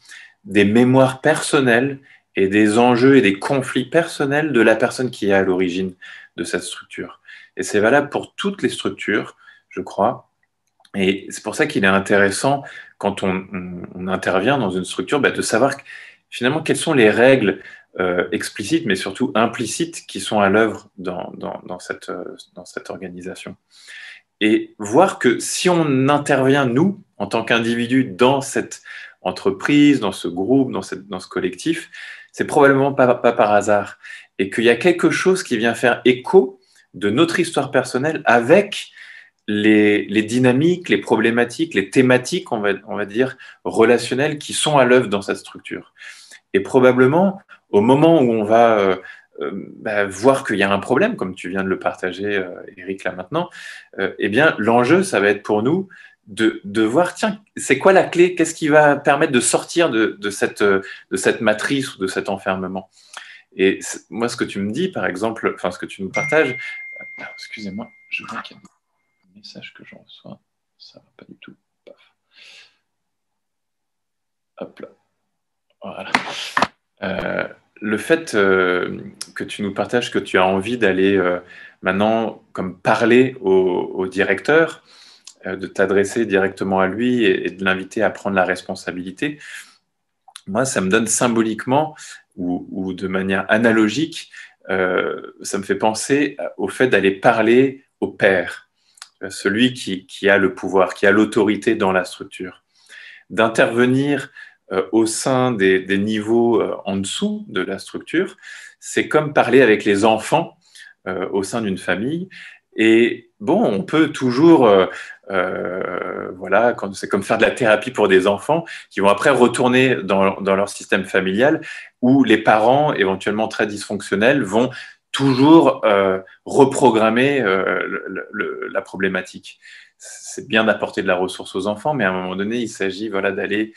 des mémoires personnelles et des enjeux et des conflits personnels de la personne qui est à l'origine de cette structure. Et c'est valable pour toutes les structures, je crois. Et c'est pour ça qu'il est intéressant, quand on intervient dans une structure, de savoir finalement quelles sont les règles explicites, mais surtout implicites, qui sont à l'œuvre dans cette organisation. Et voir que si on intervient, nous, en tant qu'individus, dans cette entreprise, dans ce groupe, dans ce collectif, c'est probablement pas par hasard. Et qu'il y a quelque chose qui vient faire écho de notre histoire personnelle avec les dynamiques, les problématiques, les thématiques, on va dire, relationnelles qui sont à l'œuvre dans cette structure. Et probablement, au moment où on va voir qu'il y a un problème, comme tu viens de le partager, Eric, là maintenant, eh bien, l'enjeu, ça va être pour nous de voir, tiens, c'est quoi la clé? Qu'est-ce qui va permettre de sortir de cette matrice ou de cet enfermement? Et moi, ce que tu me dis, par exemple, enfin, ce que tu nous partages, excusez-moi, je vois qu'il y a des messages que je reçois, ça va pas du tout. Paf. Hop là. Voilà. Le fait que tu nous partages que tu as envie d'aller maintenant comme parler au directeur, de t'adresser directement à lui et de l'inviter à prendre la responsabilité, moi, ça me donne symboliquement ou de manière analogique, ça me fait penser au fait d'aller parler au père, celui qui a le pouvoir, qui a l'autorité dans la structure, d'intervenir au sein des niveaux en dessous de la structure. C'est comme parler avec les enfants au sein d'une famille. Et bon, on peut toujours, voilà, c'est comme faire de la thérapie pour des enfants qui vont après retourner dans leur système familial où les parents, éventuellement très dysfonctionnels, vont toujours reprogrammer la problématique. C'est bien d'apporter de la ressource aux enfants, mais à un moment donné, il s'agit d'aller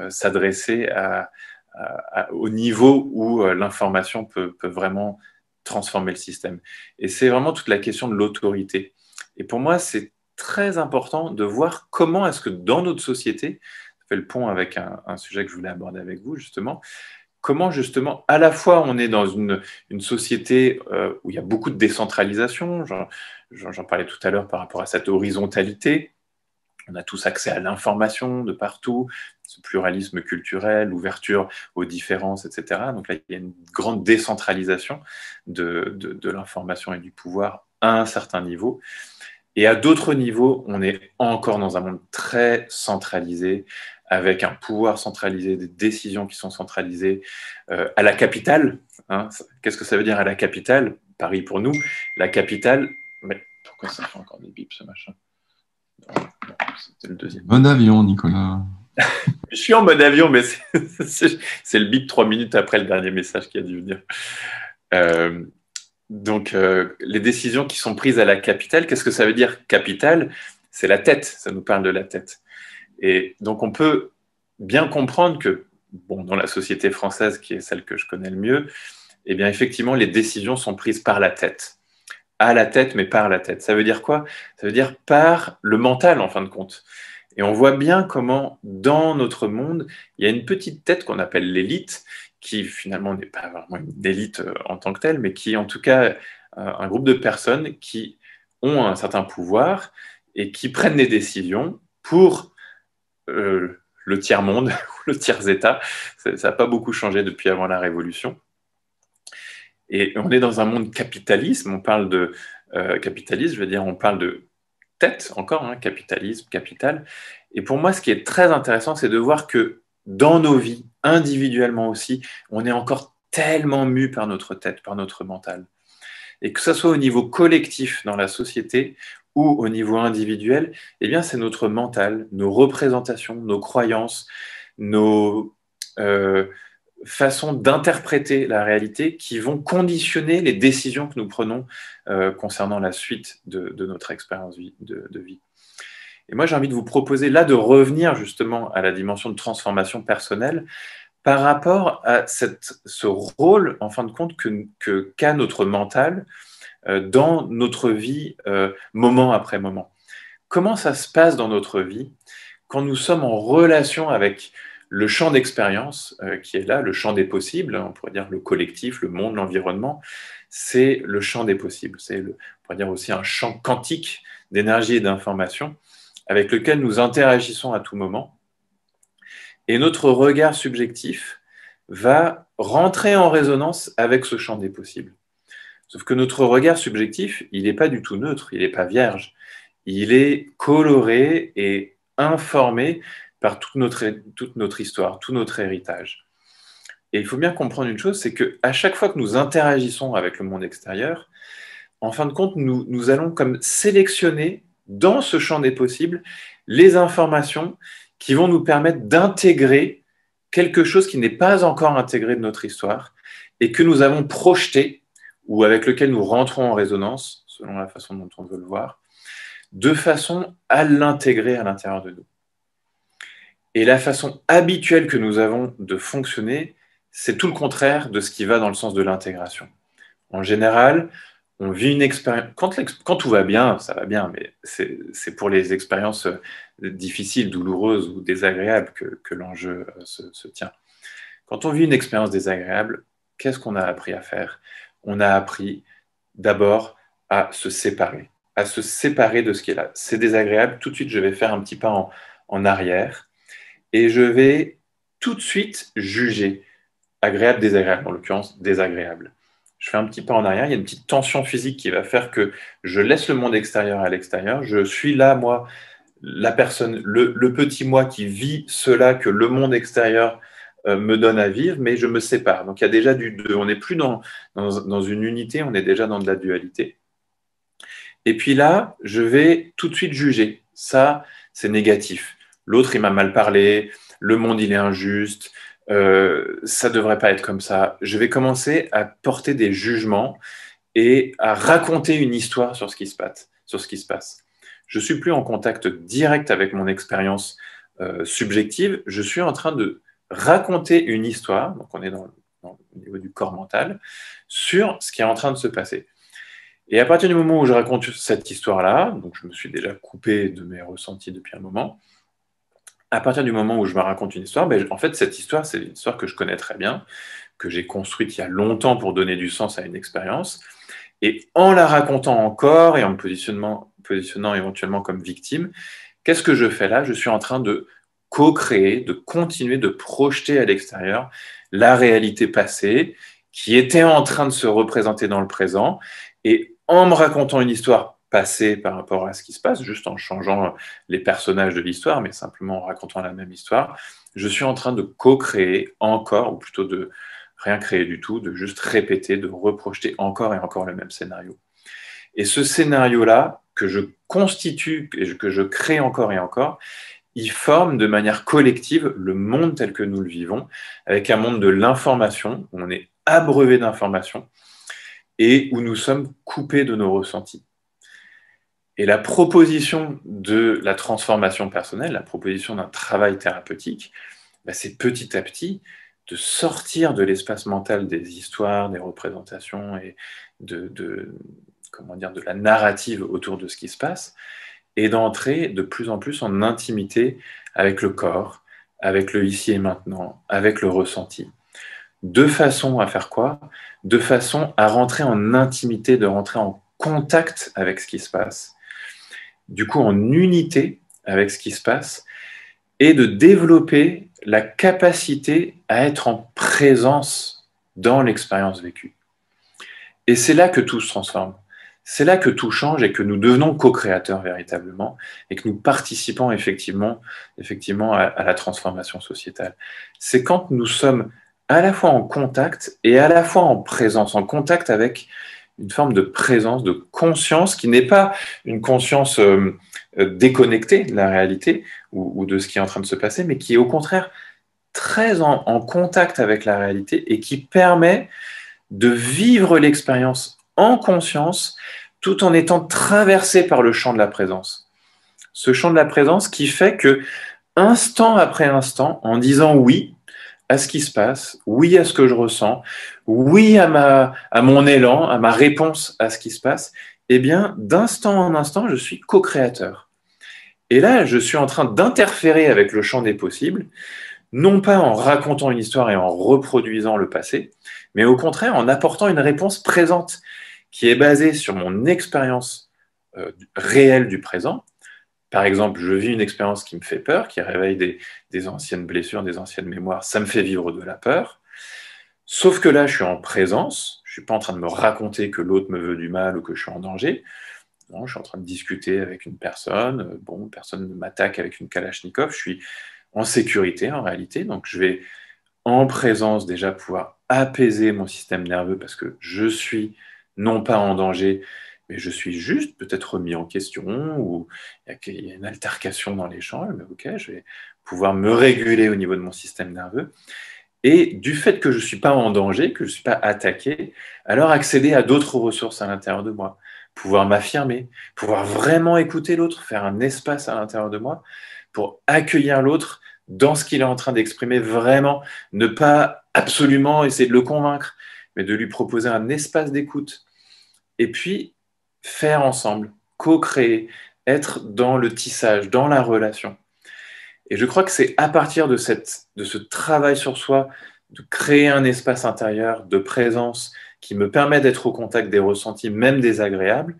s'adresser au niveau où l'information peut vraiment transformer le système. Et c'est vraiment toute la question de l'autorité. Et pour moi, c'est très important de voir comment est-ce que dans notre société, ça fait le pont avec un sujet que je voulais aborder avec vous justement, comment justement à la fois on est dans une société où il y a beaucoup de décentralisation, j'en parlais tout à l'heure par rapport à cette horizontalité, on a tous accès à l'information de partout, ce pluralisme culturel, l'ouverture aux différences, etc. Donc là, il y a une grande décentralisation de l'information et du pouvoir à un certain niveau. Et à d'autres niveaux, on est encore dans un monde très centralisé, avec un pouvoir centralisé, des décisions qui sont centralisées à la capitale. Hein. Qu'est-ce que ça veut dire à la capitale? Paris pour nous, la capitale... Mais pourquoi ça fait encore des bips, ce machin? C'était le deuxième. Mode avion, Nicolas. Je suis en mode avion, mais c'est le bip 3 minutes après le dernier message qui a dû venir. Donc, les décisions qui sont prises à la capitale, qu'est-ce que ça veut dire capitale? C'est la tête, ça nous parle de la tête. Et donc, on peut bien comprendre que, bon, dans la société française, qui est celle que je connais le mieux, eh bien effectivement, les décisions sont prises par la tête. À la tête, mais par la tête. Ça veut dire quoi? Ça veut dire par le mental, en fin de compte. Et on voit bien comment, dans notre monde, il y a une petite tête qu'on appelle l'élite, qui finalement n'est pas vraiment une élite en tant que telle, mais qui est en tout cas un groupe de personnes qui ont un certain pouvoir et qui prennent des décisions pour le tiers-monde ou le tiers-état. Ça n'a pas beaucoup changé depuis avant la Révolution. Et on est dans un monde capitalisme, on parle de capitalisme, je veux dire, on parle de tête encore, hein, capitalisme, capital. Et pour moi, ce qui est très intéressant, c'est de voir que dans nos vies, individuellement aussi, on est encore tellement mu par notre tête, par notre mental. Et que ce soit au niveau collectif dans la société ou au niveau individuel, eh bien, c'est notre mental, nos représentations, nos croyances, nos façons d'interpréter la réalité qui vont conditionner les décisions que nous prenons concernant la suite de notre expérience de vie. Et moi, j'ai envie de vous proposer là de revenir justement à la dimension de transformation personnelle par rapport à ce rôle, en fin de compte, qu'a notre mental dans notre vie moment après moment. Comment ça se passe dans notre vie quand nous sommes en relation avec le champ d'expérience qui est là, le champ des possibles, on pourrait dire le collectif, le monde, l'environnement, c'est le champ des possibles. C'est, on pourrait dire aussi un champ quantique d'énergie et d'information avec lequel nous interagissons à tout moment. Et notre regard subjectif va rentrer en résonance avec ce champ des possibles. Sauf que notre regard subjectif, il n'est pas du tout neutre, il n'est pas vierge. Il est coloré et informé par toute notre histoire, tout notre héritage. Et il faut bien comprendre une chose, c'est qu'à chaque fois que nous interagissons avec le monde extérieur, en fin de compte, nous allons comme sélectionner dans ce champ des possibles les informations qui vont nous permettre d'intégrer quelque chose qui n'est pas encore intégré de notre histoire et que nous avons projeté ou avec lequel nous rentrons en résonance, selon la façon dont on veut le voir, de façon à l'intégrer à l'intérieur de nous. Et la façon habituelle que nous avons de fonctionner, c'est tout le contraire de ce qui va dans le sens de l'intégration. En général, on vit une expérience... Quand tout va bien, ça va bien, mais c'est pour les expériences difficiles, douloureuses ou désagréables que l'enjeu se tient. Quand on vit une expérience désagréable, qu'est-ce qu'on a appris à faire? On a appris d'abord à se séparer de ce qui est là. C'est désagréable, tout de suite je vais faire un petit pas en arrière et je vais tout de suite juger agréable, désagréable, en l'occurrence désagréable. Je fais un petit pas en arrière, il y a une petite tension physique qui va faire que je laisse le monde extérieur à l'extérieur, je suis là, moi, la personne, le petit moi qui vit cela que le monde extérieur me donne à vivre, mais je me sépare. Donc il y a déjà du deux. On n'est plus dans une unité, on est déjà dans de la dualité. Et puis là, je vais tout de suite juger. Ça, c'est négatif. L'autre, il m'a mal parlé. Le monde, il est injuste. Ça ne devrait pas être comme ça. Je vais commencer à porter des jugements et à raconter une histoire sur ce qui se passe. Je ne suis plus en contact direct avec mon expérience subjective. Je suis en train de raconter une histoire, donc on est au niveau du corps mental, sur ce qui est en train de se passer. Et à partir du moment où je raconte cette histoire-là, donc je me suis déjà coupé de mes ressentis depuis un moment, à partir du moment où je me raconte une histoire, en fait, cette histoire, c'est une histoire que je connais très bien, que j'ai construite il y a longtemps pour donner du sens à une expérience. Et en la racontant encore et en me positionnant éventuellement comme victime, qu'est-ce que je fais là? Je suis en train de co-créer, de continuer de projeter à l'extérieur la réalité passée qui était en train de se représenter dans le présent. Et en me racontant une histoire passée par rapport à ce qui se passe, juste en changeant les personnages de l'histoire, mais simplement en racontant la même histoire, je suis en train de co-créer encore, ou plutôt de rien créer du tout, de juste répéter, de reprojeter encore et encore le même scénario. Et ce scénario-là, que je constitue et que je crée encore et encore, il forme de manière collective le monde tel que nous le vivons, avec un monde de l'information, où on est abreuvé d'informations, et où nous sommes coupés de nos ressentis. Et la proposition de la transformation personnelle, la proposition d'un travail thérapeutique, c'est petit à petit de sortir de l'espace mental des histoires, des représentations et comment dire, de la narrative autour de ce qui se passe, et d'entrer de plus en plus en intimité avec le corps, avec le ici et maintenant, avec le ressenti. De façon à faire quoi? De façon à rentrer en intimité, de rentrer en contact avec ce qui se passe, du coup en unité avec ce qui se passe, et de développer la capacité à être en présence dans l'expérience vécue. Et c'est là que tout se transforme. C'est là que tout change et que nous devenons co-créateurs véritablement et que nous participons effectivement à la transformation sociétale. C'est quand nous sommes à la fois en contact et à la fois en présence, en contact avec une forme de présence, de conscience qui n'est pas une conscience déconnectée de la réalité ou de ce qui est en train de se passer, mais qui est au contraire très en contact avec la réalité et qui permet de vivre l'expérience en conscience tout en étant traversé par le champ de la présence. Ce champ de la présence qui fait que, instant après instant, en disant oui à ce qui se passe, oui à ce que je ressens, oui à mon élan, à ma réponse à ce qui se passe, eh bien, d'instant en instant, je suis co-créateur. Et là, je suis en train d'interférer avec le champ des possibles, non pas en racontant une histoire et en reproduisant le passé, mais au contraire en apportant une réponse présente qui est basée sur mon expérience réelle du présent. Par exemple, je vis une expérience qui me fait peur, qui réveille des anciennes blessures, des anciennes mémoires, ça me fait vivre de la peur. Sauf que là, je suis en présence, je ne suis pas en train de me raconter que l'autre me veut du mal ou que je suis en danger. Non, je suis en train de discuter avec une personne, bon, personne ne m'attaque avec une Kalachnikov, je suis en sécurité en réalité, donc je vais en présence déjà pouvoir apaiser mon système nerveux parce que je suis non pas en danger, mais je suis juste peut-être remis en question ou il y a une altercation dans l'échange, mais ok, je vais pouvoir me réguler au niveau de mon système nerveux. Et du fait que je ne suis pas en danger, que je ne suis pas attaqué, alors accéder à d'autres ressources à l'intérieur de moi, pouvoir m'affirmer, pouvoir vraiment écouter l'autre, faire un espace à l'intérieur de moi pour accueillir l'autre dans ce qu'il est en train d'exprimer vraiment, ne pas absolument essayer de le convaincre, mais de lui proposer un espace d'écoute. Et puis, faire ensemble, co-créer, être dans le tissage, dans la relation. Et je crois que c'est à partir de ce travail sur soi, de créer un espace intérieur de présence qui me permet d'être au contact des ressentis, même désagréables,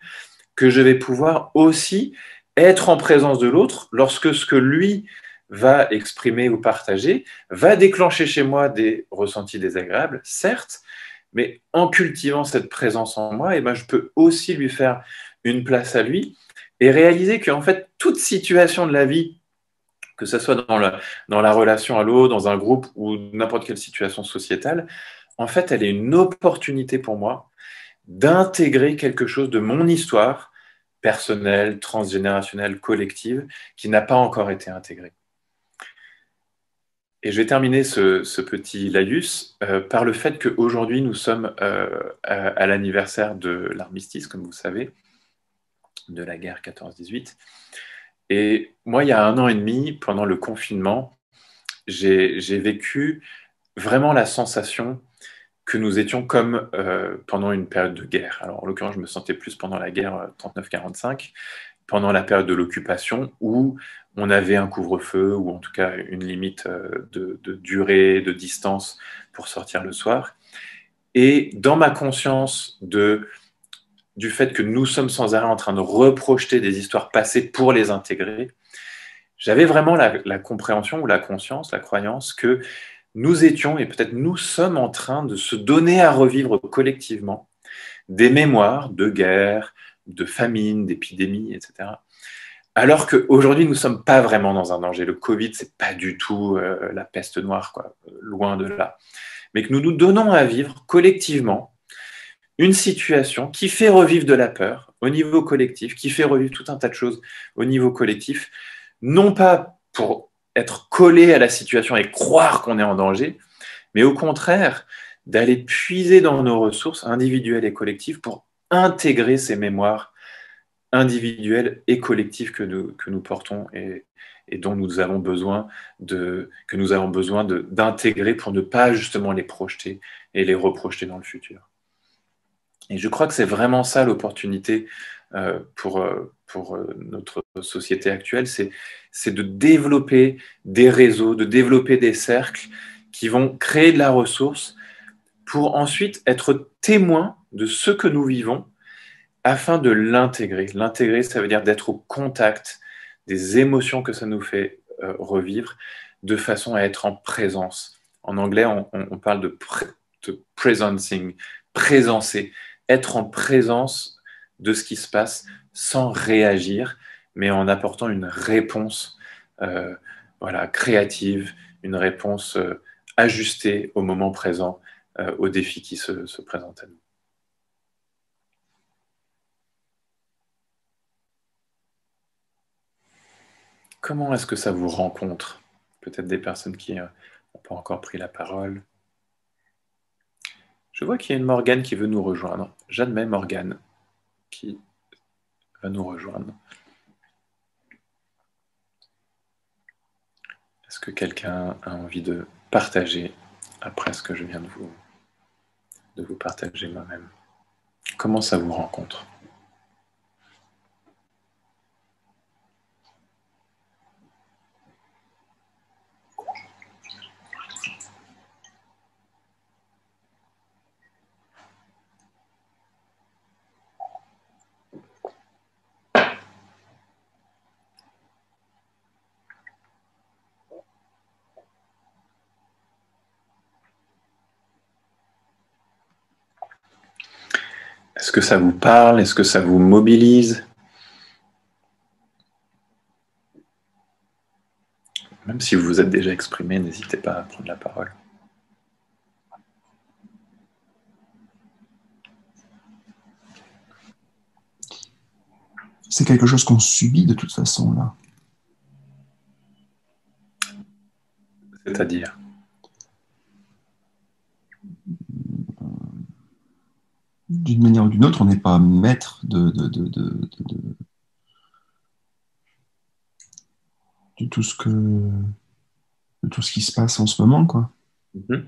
que je vais pouvoir aussi être en présence de l'autre lorsque ce que lui va exprimer ou partager va déclencher chez moi des ressentis désagréables, certes, mais en cultivant cette présence en moi, et ben, je peux aussi lui faire une place à lui et réaliser qu'en fait, toute situation de la vie, que ce soit dans la relation à l'autre, dans un groupe ou n'importe quelle situation sociétale, en fait, elle est une opportunité pour moi d'intégrer quelque chose de mon histoire personnelle, transgénérationnelle, collective, qui n'a pas encore été intégrée. Et je vais terminer ce petit laïus par le fait qu'aujourd'hui, nous sommes à l'anniversaire de l'armistice, comme vous savez, de la guerre 14-18. Et moi, il y a 1 an et demi, pendant le confinement, j'ai vécu vraiment la sensation que nous étions comme pendant une période de guerre. Alors, en l'occurrence, je me sentais plus pendant la guerre 39-45, pendant la période de l'occupation, où on avait un couvre-feu, ou en tout cas une limite de durée, de distance pour sortir le soir. Et dans ma conscience du fait que nous sommes sans arrêt en train de reprojeter des histoires passées pour les intégrer, j'avais vraiment la compréhension ou la conscience, la croyance que nous étions, et peut-être nous sommes en train de se donner à revivre collectivement des mémoires de guerre, de famine, d'épidémie, etc. Alors qu'aujourd'hui, nous ne sommes pas vraiment dans un danger. Le Covid, ce n'est pas du tout la peste noire, quoi, loin de là. Mais que nous nous donnons à vivre collectivement une situation qui fait revivre de la peur au niveau collectif, qui fait revivre tout un tas de choses au niveau collectif, non pas pour être collé à la situation et croire qu'on est en danger, mais au contraire, d'aller puiser dans nos ressources individuelles et collectives pour intégrer ces mémoires individuelles et collectives que nous portons et et dont nous avons besoin d'intégrer pour ne pas justement les projeter et les reprojeter dans le futur. Et je crois que c'est vraiment ça l'opportunité pour notre société actuelle, c'est de développer des réseaux, de développer des cercles qui vont créer de la ressource pour ensuite être témoins de ce que nous vivons afin de l'intégrer. L'intégrer, ça veut dire d'être au contact des émotions que ça nous fait revivre de façon à être en présence. En anglais, on parle de presencing, présencer, être en présence de ce qui se passe sans réagir, mais en apportant une réponse créative, une réponse ajustée au moment présent, aux défis qui se présentent à nous. Comment est-ce que ça vous rencontre? Peut-être des personnes qui n'ont pas encore pris la parole. Je vois qu'il y a une Morgane qui veut nous rejoindre. J'admets Morgane qui va nous rejoindre. Est-ce que quelqu'un a envie de partager après ce que je viens de vous partager moi-même? Comment ça vous rencontre? Est-ce que ça vous parle? Est-ce que ça vous mobilise? Même si vous vous êtes déjà exprimé, n'hésitez pas à prendre la parole. C'est quelque chose qu'on subit de toute façon, là. C'est-à-dire? D'une manière ou d'une autre, on n'est pas maître de tout ce qui se passe en ce moment, quoi. Mm-hmm.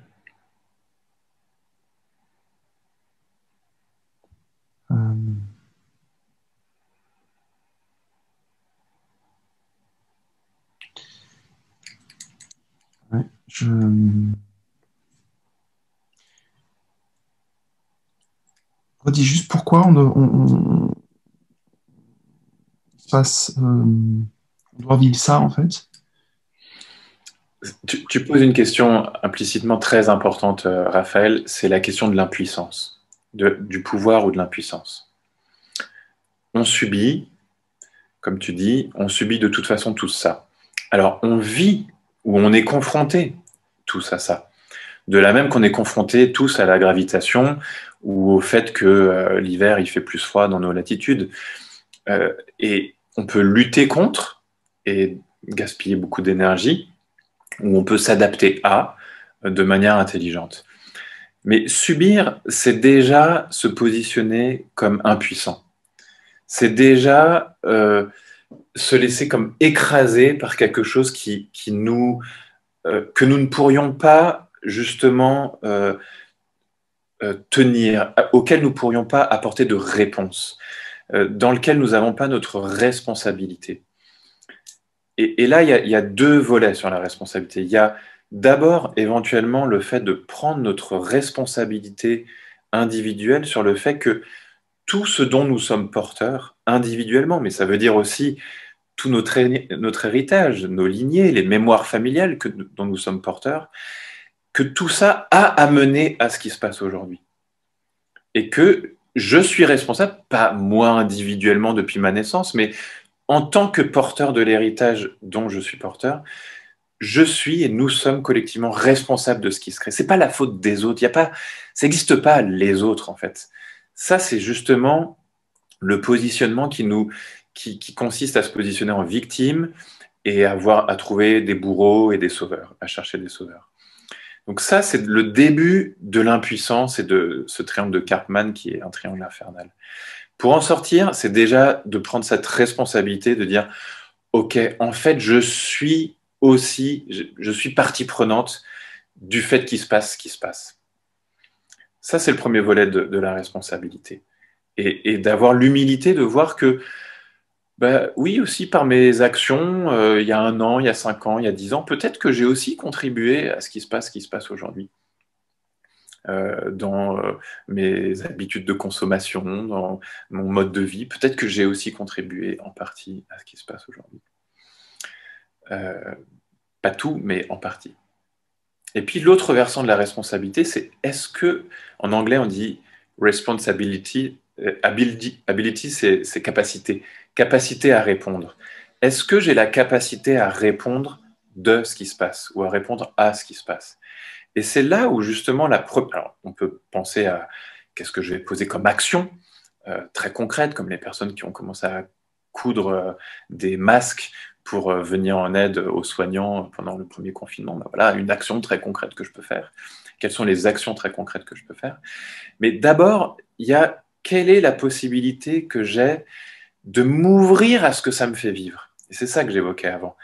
Ouais, redis juste pourquoi on doit vivre ça, en fait. Tu poses une question implicitement très importante, Raphaël, c'est la question de l'impuissance, du pouvoir ou de l'impuissance. On subit, comme tu dis, on subit de toute façon tout ça. Alors, on vit ou on est confronté tous à ça. De la même qu'on est confronté tous à la gravitation ou au fait que l'hiver, il fait plus froid dans nos latitudes. Et on peut lutter contre et gaspiller beaucoup d'énergie, ou on peut s'adapter à de manière intelligente. Mais subir, c'est déjà se positionner comme impuissant. C'est déjà se laisser comme écraser par quelque chose que nous ne pourrions pas justement tenir, auquel nous ne pourrions pas apporter de réponse, dans lequel nous n'avons pas notre responsabilité. Et là, il y a deux volets sur la responsabilité. Il y a d'abord, éventuellement, le fait de prendre notre responsabilité individuelle sur le fait que tout ce dont nous sommes porteurs individuellement, mais ça veut dire aussi tout notre héritage, nos lignées, les mémoires familiales dont nous sommes porteurs, que tout ça a amené à ce qui se passe aujourd'hui. Et que je suis responsable, pas moi individuellement depuis ma naissance, mais en tant que porteur de l'héritage dont je suis porteur, je suis et nous sommes collectivement responsables de ce qui se crée. Ce n'est pas la faute des autres, ça n'existe pas les autres en fait. Ça, c'est justement le positionnement qui consiste à se positionner en victime et à trouver des bourreaux et des sauveurs, à chercher des sauveurs. Donc ça, c'est le début de l'impuissance et de ce triangle de Karpman qui est un triangle infernal. Pour en sortir, c'est déjà de prendre cette responsabilité, de dire ok, en fait, je suis aussi, je suis partie prenante du fait qu'il se passe ce qui se passe. Ça, c'est le premier volet de la responsabilité. Et d'avoir l'humilité de voir que, bah, oui, aussi par mes actions, il y a 1 an, il y a 5 ans, il y a 10 ans, peut-être que j'ai aussi contribué à ce qui se passe aujourd'hui. Dans mes habitudes de consommation, dans mon mode de vie, peut-être que j'ai aussi contribué en partie à ce qui se passe aujourd'hui. Pas tout, mais en partie. Et puis l'autre versant de la responsabilité, c'est est-ce que, en anglais on dit responsibility, ability c'est capacité, capacité à répondre. Est-ce que j'ai la capacité à répondre de ce qui se passe ou à répondre à ce qui se passe? Et c'est là où justement alors, on peut penser à qu'est-ce que je vais poser comme action très concrète, comme les personnes qui ont commencé à coudre des masques pour venir en aide aux soignants pendant le premier confinement. Ben voilà, une action très concrète que je peux faire. Quelles sont les actions très concrètes que je peux faire? Mais d'abord, il y a quelle est la possibilité que j'ai de m'ouvrir à ce que ça me fait vivre? Et c'est ça que j'évoquais avant.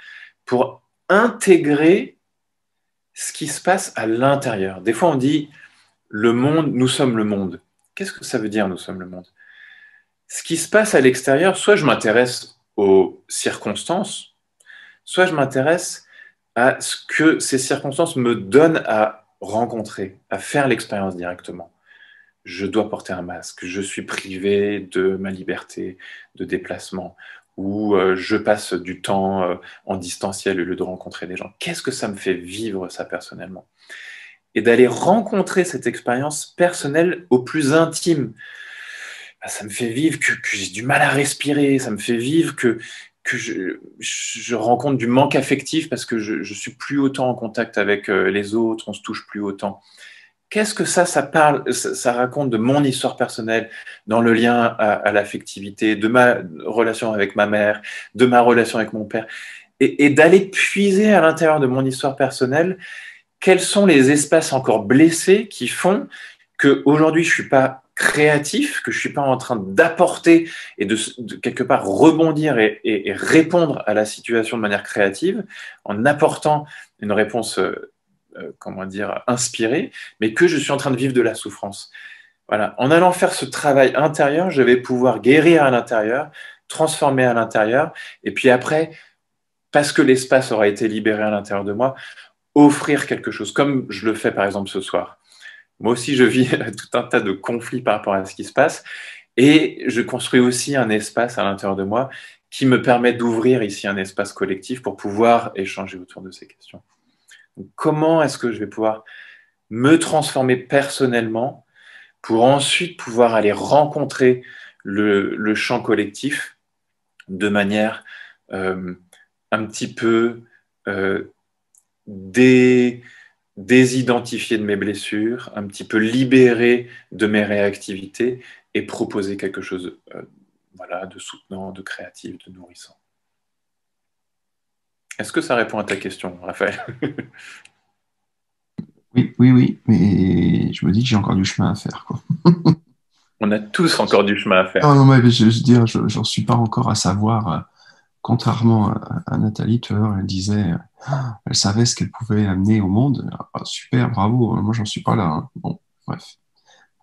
Pour intégrer ce qui se passe à l'intérieur. Des fois, on dit le monde, nous sommes le monde. Qu'est-ce que ça veut dire, nous sommes le monde? Ce qui se passe à l'extérieur, soit je m'intéresse aux circonstances, soit je m'intéresse à ce que ces circonstances me donnent à rencontrer, à faire l'expérience directement. Je dois porter un masque, je suis privé de ma liberté de déplacement, ou je passe du temps en distanciel au lieu de rencontrer des gens. Qu'est-ce que ça me fait vivre ça personnellement? Et d'aller rencontrer cette expérience personnelle au plus intime. Ça me fait vivre que j'ai du mal à respirer, ça me fait vivre que je rencontre du manque affectif parce que je suis plus autant en contact avec les autres, on se touche plus autant. Qu'est-ce que ça parle, ça raconte de mon histoire personnelle, dans le lien à l'affectivité, de ma relation avec ma mère, de ma relation avec mon père, et d'aller puiser à l'intérieur de mon histoire personnelle quels sont les espaces encore blessés qui font qu'aujourd'hui je ne suis pas créatif, que je ne suis pas en train d'apporter et de quelque part rebondir et répondre à la situation de manière créative en apportant une réponse comment dire, inspirée, mais que je suis en train de vivre de la souffrance. Voilà. En allant faire ce travail intérieur, je vais pouvoir guérir à l'intérieur, transformer à l'intérieur, et puis après, parce que l'espace aura été libéré à l'intérieur de moi, offrir quelque chose, comme je le fais par exemple ce soir. Moi aussi, je vis tout un tas de conflits par rapport à ce qui se passe, et je construis aussi un espace à l'intérieur de moi qui me permet d'ouvrir ici un espace collectif pour pouvoir échanger autour de ces questions. Donc, comment est-ce que je vais pouvoir me transformer personnellement pour ensuite pouvoir aller rencontrer le champ collectif de manière un petit peu désidentifiée de mes blessures, un petit peu libérée de mes réactivités et proposer quelque chose voilà, de soutenant, de créatif, de nourrissant. Est-ce que ça répond à ta question, Raphaël? Oui, mais je me dis que j'ai encore du chemin à faire, quoi. On a tous encore du chemin à faire. Non, mais je veux dire, j'en suis pas encore à savoir, contrairement à Nathalie, tout à l'heure, elle disait, elle savait ce qu'elle pouvait amener au monde. Ah, super, bravo, moi j'en suis pas là, hein. Bon, bref.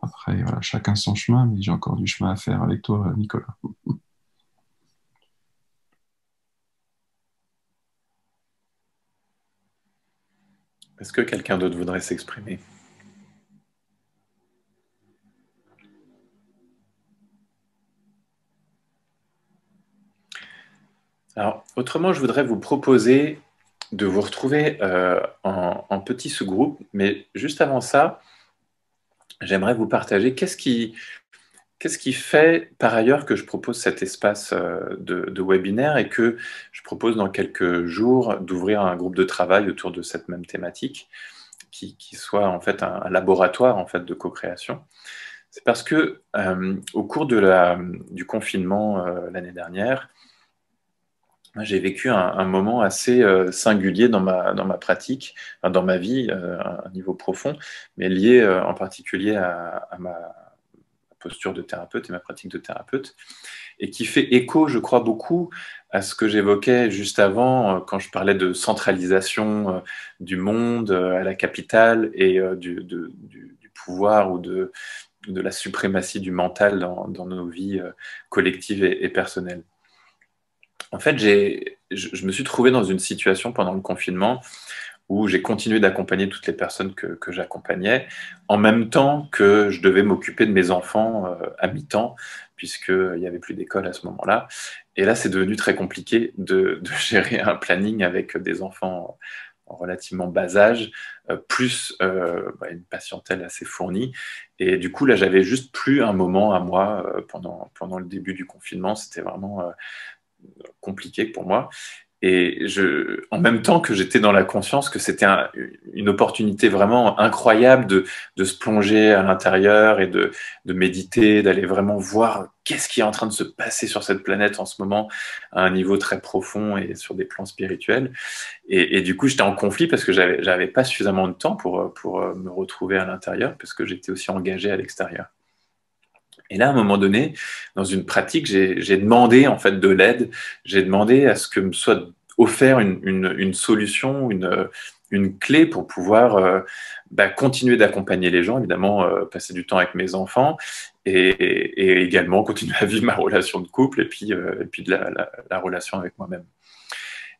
Après, voilà, chacun son chemin, mais j'ai encore du chemin à faire avec toi, Nicolas. Est-ce que quelqu'un d'autre voudrait s'exprimer? Alors, autrement, je voudrais vous proposer de vous retrouver en petits sous-groupes, mais juste avant ça, j'aimerais vous partager qu'est-ce qui fait par ailleurs que je propose cet espace de webinaire et que je propose dans quelques jours d'ouvrir un groupe de travail autour de cette même thématique qui soit en fait un laboratoire en fait de co-création. C'est parce que au cours du confinement l'année dernière, j'ai vécu un moment assez singulier dans ma pratique, enfin, dans ma vie, à un niveau profond, mais lié en particulier à ma posture de thérapeute et ma pratique de thérapeute, et qui fait écho, je crois, beaucoup à ce que j'évoquais juste avant, quand je parlais de centralisation du monde à la capitale et du pouvoir ou de la suprématie du mental dans nos vies collectives et personnelles. En fait, je me suis trouvé dans une situation pendant le confinement où j'ai continué d'accompagner toutes les personnes que j'accompagnais, en même temps que je devais m'occuper de mes enfants à mi-temps, puisqu'il n'y avait plus d'école à ce moment-là. Et là, c'est devenu très compliqué de gérer un planning avec des enfants en relativement bas âge, plus une patientèle assez fournie. Et du coup, là, j'avais juste plus un moment à moi pendant le début du confinement. C'était vraiment compliqué pour moi. Et en même temps que j'étais dans la conscience que c'était une opportunité vraiment incroyable de se plonger à l'intérieur et de méditer, d'aller vraiment voir qu'est-ce qui est en train de se passer sur cette planète en ce moment à un niveau très profond et sur des plans spirituels. Et du coup, j'étais en conflit parce que j'avais pas suffisamment de temps pour me retrouver à l'intérieur parce que j'étais aussi engagé à l'extérieur. Et là, à un moment donné, dans une pratique, j'ai demandé en fait de l'aide. J'ai demandé à ce que me soit offert une solution, une clé pour pouvoir continuer d'accompagner les gens, évidemment, passer du temps avec mes enfants et également continuer à vivre ma relation de couple et puis de la relation avec moi-même.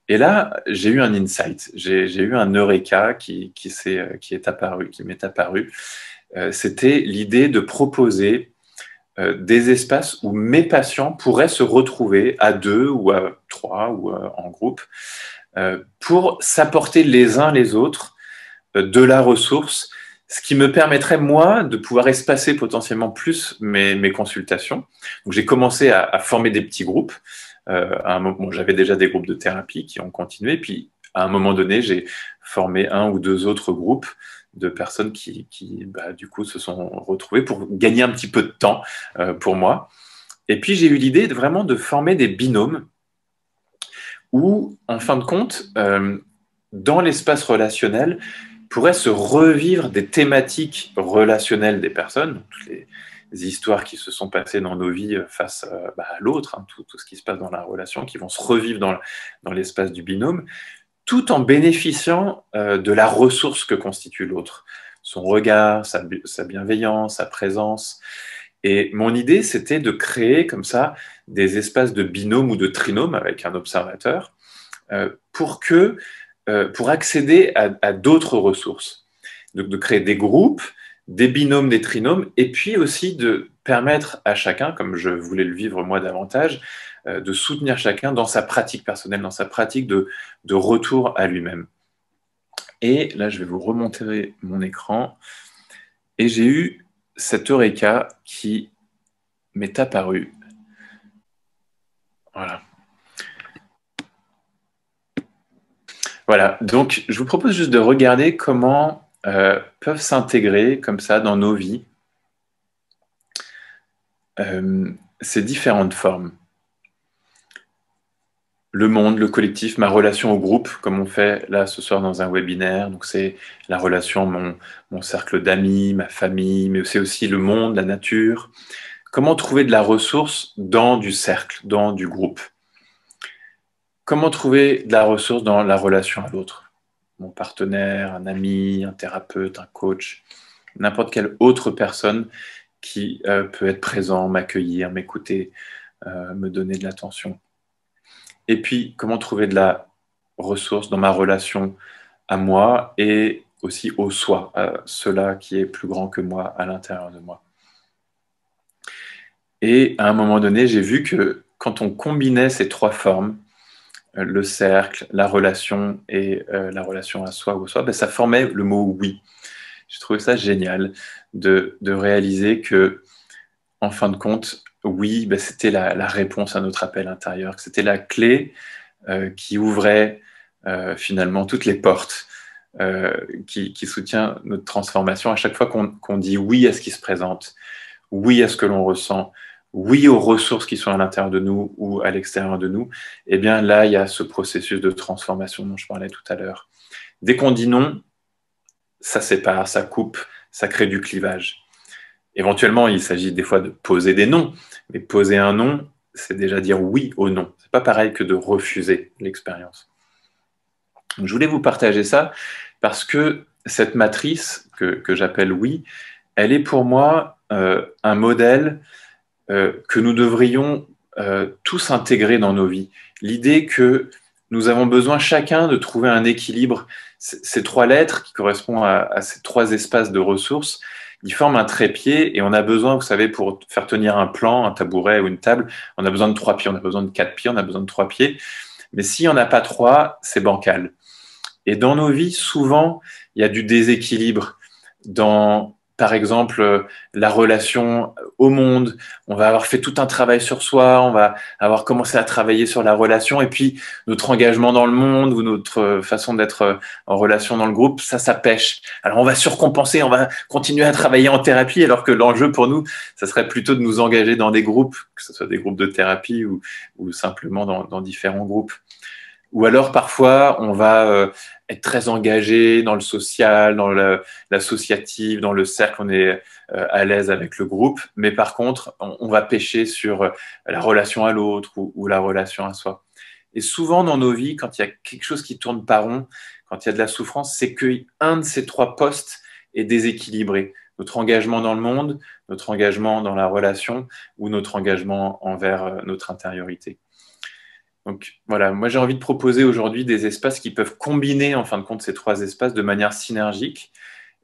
Et là, j'ai eu un insight, j'ai eu un eureka qui m'est apparu. C'était l'idée de proposer des espaces où mes patients pourraient se retrouver à 2 ou à 3 ou en groupe pour s'apporter les uns les autres de la ressource, ce qui me permettrait, moi, de pouvoir espacer potentiellement plus mes consultations. Donc, j'ai commencé à former des petits groupes. À un moment, j'avais déjà des groupes de thérapie qui ont continué. Puis, à un moment donné, j'ai formé 1 ou 2 autres groupes de personnes qui du coup, se sont retrouvées pour gagner un petit peu de temps pour moi. Et puis, j'ai eu l'idée vraiment de former des binômes où, en fin de compte, dans l'espace relationnel, pourraient se revivre des thématiques relationnelles des personnes, toutes les histoires qui se sont passées dans nos vies face à l'autre, tout ce qui se passe dans la relation, qui vont se revivre dans l'espace du binôme, tout en bénéficiant de la ressource que constitue l'autre, son regard, sa bienveillance, sa présence. Et mon idée, c'était de créer comme ça des espaces de binôme ou de trinôme avec un observateur pour accéder à d'autres ressources. Donc de créer des groupes, des binômes, des trinômes, et puis aussi de permettre à chacun, comme je voulais le vivre moi davantage, de soutenir chacun dans sa pratique personnelle, dans sa pratique de retour à lui-même. Et là, je vais vous remonter mon écran. Et j'ai eu cet eureka qui m'est apparu. Voilà. Voilà, donc je vous propose juste de regarder comment peuvent s'intégrer comme ça dans nos vies ces différentes formes. Le monde, le collectif, ma relation au groupe, comme on fait là ce soir dans un webinaire. Donc c'est la relation, mon cercle d'amis, ma famille, mais c'est aussi le monde, la nature. Comment trouver de la ressource dans du cercle, dans du groupe? Comment trouver de la ressource dans la relation à l'autre? Mon partenaire, un ami, un thérapeute, un coach, n'importe quelle autre personne qui peut être présent, m'accueillir, m'écouter, me donner de l'attention. Et puis, comment trouver de la ressource dans ma relation à moi et aussi au soi, à cela qui est plus grand que moi, à l'intérieur de moi. Et à un moment donné, j'ai vu que quand on combinait ces 3 formes, le cercle, la relation et la relation à soi ou au soi, ça formait le mot « oui ». J'ai trouvé ça génial de réaliser que, en fin de compte, oui, c'était la réponse à notre appel intérieur, que c'était la clé qui ouvrait finalement toutes les portes, qui soutient notre transformation. À chaque fois qu'on dit oui à ce qui se présente, oui à ce que l'on ressent, oui aux ressources qui sont à l'intérieur de nous ou à l'extérieur de nous, eh bien là, il y a ce processus de transformation dont je parlais tout à l'heure. Dès qu'on dit non, ça sépare, ça coupe, ça crée du clivage. éventuellement, il s'agit des fois de poser des noms, mais poser un nom, c'est déjà dire oui au non. C'est pas pareil que de refuser l'expérience. Donc, je voulais vous partager ça parce que cette matrice que j'appelle oui, elle est pour moi un modèle que nous devrions tous intégrer dans nos vies. L'idée que nous avons besoin chacun de trouver un équilibre. Ces trois lettres qui correspondent à ces trois espaces de ressources, ils forment un trépied et on a besoin, vous savez, pour faire tenir un plan, un tabouret ou une table, on a besoin de 3 pieds, on a besoin de 4 pieds, on a besoin de 3 pieds. Mais s'il n'y en a pas 3, c'est bancal. Et dans nos vies, souvent, il y a du déséquilibre dans, par exemple, la relation au monde. On va avoir fait tout un travail sur soi, on va avoir commencé à travailler sur la relation, et puis notre engagement dans le monde ou notre façon d'être en relation dans le groupe, ça pêche. Alors on va surcompenser, on va continuer à travailler en thérapie, alors que l'enjeu pour nous, ça serait plutôt de nous engager dans des groupes, que ce soit des groupes de thérapie ou simplement dans différents groupes. Ou alors parfois on va être très engagé dans le social, dans l'associatif, dans le cercle, on est à l'aise avec le groupe, mais par contre on va pêcher sur la relation à l'autre ou la relation à soi. Et souvent dans nos vies, quand il y a quelque chose qui tourne pas rond, quand il y a de la souffrance, c'est qu'un de ces trois postes est déséquilibré. Notre engagement dans le monde, notre engagement dans la relation ou notre engagement envers notre intériorité. Donc voilà, moi j'ai envie de proposer aujourd'hui des espaces qui peuvent combiner en fin de compte ces trois espaces de manière synergique.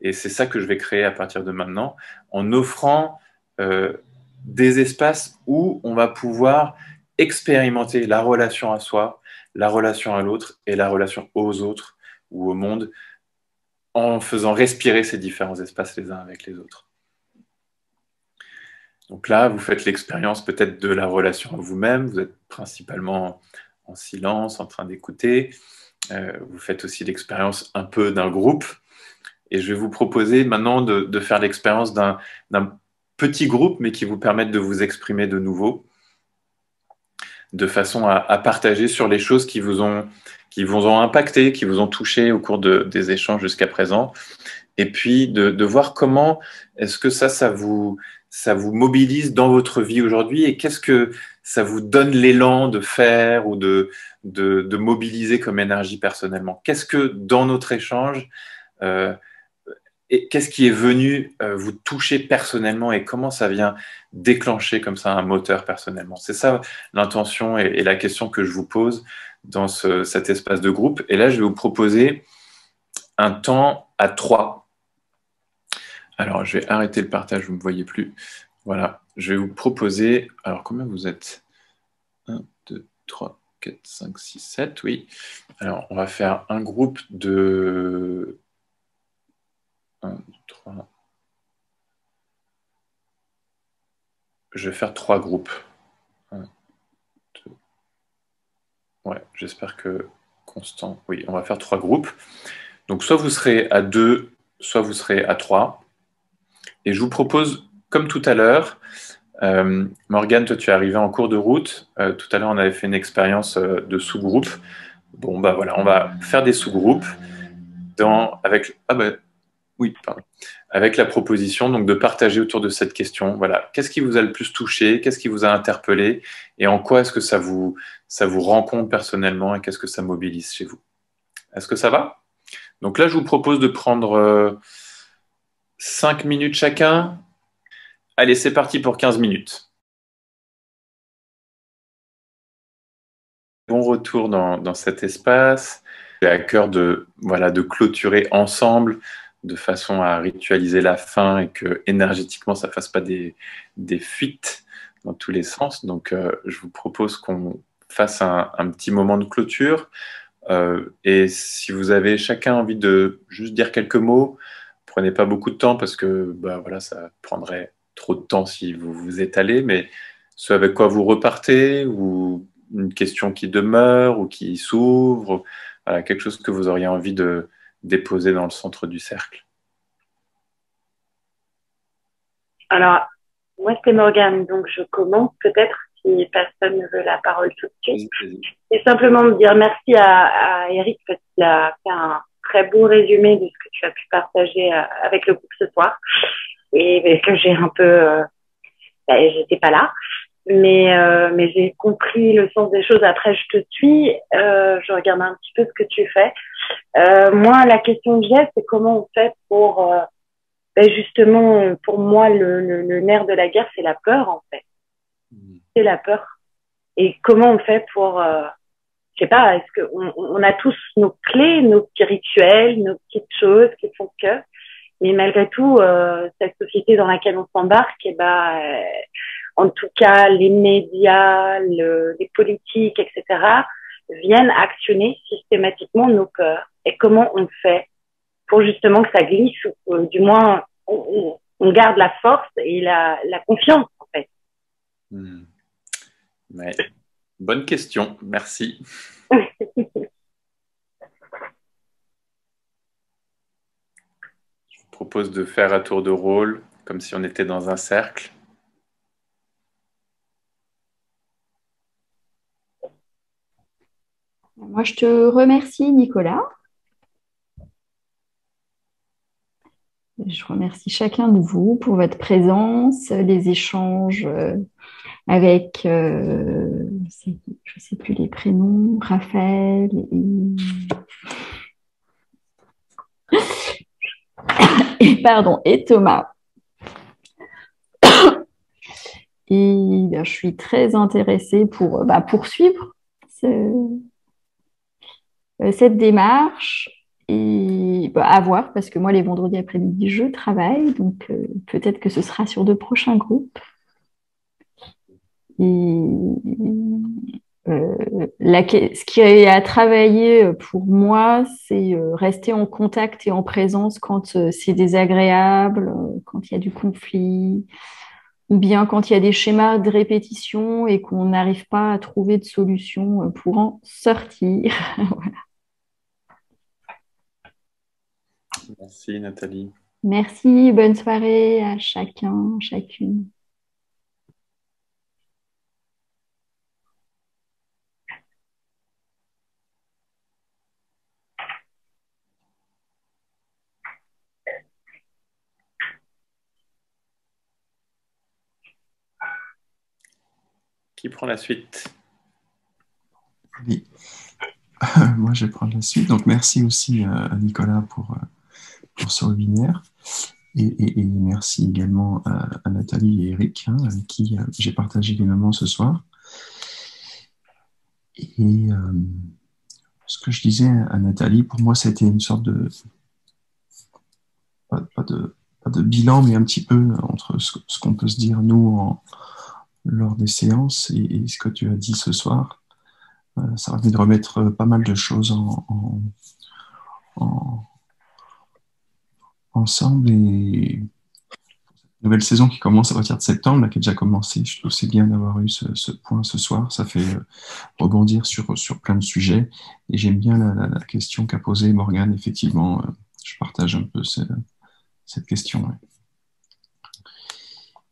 Et c'est ça que je vais créer à partir de maintenant, en offrant des espaces où on va pouvoir expérimenter la relation à soi, la relation à l'autre et la relation aux autres ou au monde, en faisant respirer ces différents espaces les uns avec les autres. Donc là, vous faites l'expérience peut-être de la relation à vous-même, vous êtes principalement en silence, en train d'écouter. Vous faites aussi l'expérience un peu d'un groupe. Et je vais vous proposer maintenant de faire l'expérience d'un petit groupe, mais qui vous permette de vous exprimer de nouveau, de façon à partager sur les choses qui vous ont impacté, qui vous ont touché au cours des échanges jusqu'à présent. Et puis de voir comment est-ce que ça vous mobilise dans votre vie aujourd'hui et qu'est-ce que ça vous donne l'élan de faire ou de mobiliser comme énergie personnellement. Qu'est-ce que dans notre échange, et qu'est-ce qui est venu vous toucher personnellement et comment ça vient déclencher comme ça un moteur personnellement. C'est ça l'intention et la question que je vous pose dans cet espace de groupe. Et là, je vais vous proposer un temps à 3. Alors, je vais arrêter le partage, vous ne me voyez plus. Voilà, je vais vous proposer... Alors, combien vous êtes? 1, 2, 3, 4, 5, 6, 7, oui. Alors, on va faire un groupe de... 1, 2, 3... Je vais faire 3 groupes. 1, 2... Ouais, j'espère que Constant... Oui, on va faire 3 groupes. Donc, soit vous serez à 2, soit vous serez à 3. Et je vous propose, comme tout à l'heure, Morgane, toi tu es arrivé en cours de route. Tout à l'heure, on avait fait une expérience de sous-groupe. Bon, bah voilà, on va faire des sous-groupes avec la proposition donc, de partager autour de cette question. Voilà, qu'est-ce qui vous a le plus touché? Qu'est-ce qui vous a interpellé? Et en quoi est-ce que ça vous rencontre personnellement et qu'est-ce que ça mobilise chez vous? Est-ce que ça va? Donc là, je vous propose de prendre 5 minutes chacun. Allez, c'est parti pour 15 minutes. Bon retour dans cet espace. J'ai à cœur de clôturer ensemble de façon à ritualiser la fin et que énergétiquement, ça ne fasse pas des fuites dans tous les sens. Donc, je vous propose qu'on fasse un petit moment de clôture. Et si vous avez chacun envie de juste dire quelques mots, prenez pas beaucoup de temps parce que ça prendrait trop de temps si vous vous étalez, mais ce avec quoi vous repartez ou une question qui demeure ou qui s'ouvre, voilà, quelque chose que vous auriez envie de déposer dans le centre du cercle. Alors, moi c'est Morgane, donc je commence peut-être si personne ne veut la parole tout de suite. Et simplement me dire merci à Eric parce qu'il a fait un très beau résumé de ce que tu as pu partager avec le groupe ce soir. et que j'ai un peu, j'étais pas là. Mais j'ai compris le sens des choses. Après, je te suis, je regarde un petit peu ce que tu fais. Moi, la question que j'ai, c'est comment on fait pour, justement, pour moi, le nerf de la guerre, c'est la peur, en fait. C'est la peur. Et comment on fait pour, je sais pas, est-ce que on a tous nos clés, nos petits rituels, nos petites choses qui font que, mais malgré tout, cette société dans laquelle on s'embarque, en tout cas, les médias, les politiques, etc., viennent actionner systématiquement nos peurs. Et comment on fait pour justement que ça glisse, ou du moins on garde la force et la confiance, en fait. Ouais. Bonne question, merci. Je vous propose de faire un tour de rôle, comme si on était dans un cercle. Moi, je te remercie, Nicolas. Je remercie chacun de vous pour votre présence, les échanges avec, je ne sais plus les prénoms, Raphaël et Thomas. Et je suis très intéressée pour poursuivre cette démarche et à voir, parce que moi, les vendredis après-midi, je travaille, donc peut-être que ce sera sur de prochains groupes. Et ce qui est à travailler pour moi, c'est rester en contact et en présence quand c'est désagréable, quand il y a du conflit, ou bien quand il y a des schémas de répétition et qu'on n'arrive pas à trouver de solution pour en sortir. Voilà. Merci Nathalie. Merci, bonne soirée à chacun, chacune. Qui prend la suite? Oui. Moi, je vais prendre la suite. Donc, merci aussi à Nicolas pour ce webinaire. Et merci également à Nathalie et Eric, avec qui j'ai partagé les moments ce soir. Et ce que je disais à Nathalie, pour moi, c'était une sorte de... Pas de bilan, mais un petit peu entre ce qu'on peut se dire, nous, lors des séances, et ce que tu as dit ce soir. Ça permet de remettre pas mal de choses ensemble. Et nouvelle saison qui commence à partir de septembre, là, qui a déjà commencé, je trouve que c'est bien d'avoir eu ce point ce soir. Ça fait rebondir sur plein de sujets. Et j'aime bien la question qu'a posée Morgane. Effectivement, je partage un peu cette question. Ouais.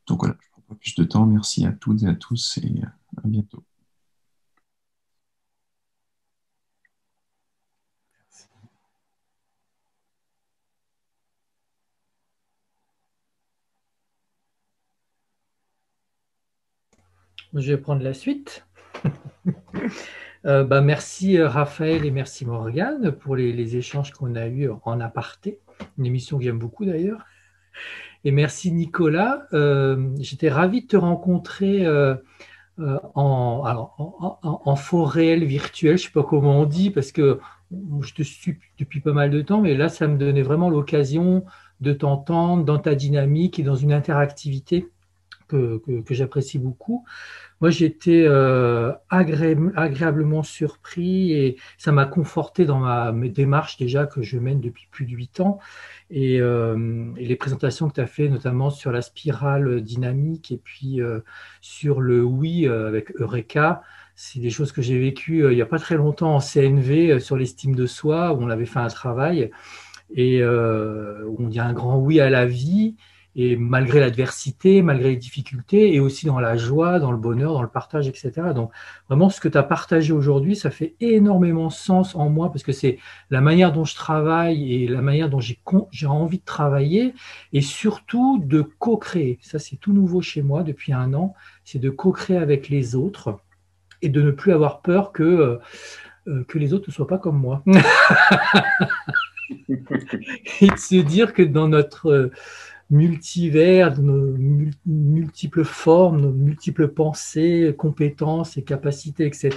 Donc voilà, je ne prends pas plus de temps. Merci à toutes et à tous et à bientôt. Je vais prendre la suite. Merci Raphaël et merci Morgane pour les échanges qu'on a eus en aparté, une émission que j'aime beaucoup d'ailleurs. Et merci Nicolas, j'étais ravi de te rencontrer en faux réel virtuel, je ne sais pas comment on dit, parce que je te suis depuis pas mal de temps, mais là ça me donnait vraiment l'occasion de t'entendre dans ta dynamique et dans une interactivité que j'apprécie beaucoup. Moi, j'ai été agréablement surpris et ça m'a conforté dans mes démarches déjà que je mène depuis plus de 8 ans. Et les présentations que tu as fait, notamment sur la spirale dynamique et puis sur le oui avec Eureka, c'est des choses que j'ai vécues il n'y a pas très longtemps en CNV sur l'estime de soi, où on avait fait un travail et où on dit un grand oui à la vie. et malgré l'adversité, malgré les difficultés, et aussi dans la joie, dans le bonheur, dans le partage, etc. Donc vraiment, ce que tu as partagé aujourd'hui, ça fait énormément sens en moi, parce que c'est la manière dont je travaille et la manière dont j'ai envie de travailler, et surtout de co-créer. Ça, c'est tout nouveau chez moi depuis 1 an, c'est de co-créer avec les autres et de ne plus avoir peur que les autres ne soient pas comme moi. Et de se dire que dans notre multivers, de nos multiples formes, nos multiples pensées, compétences et capacités, etc.,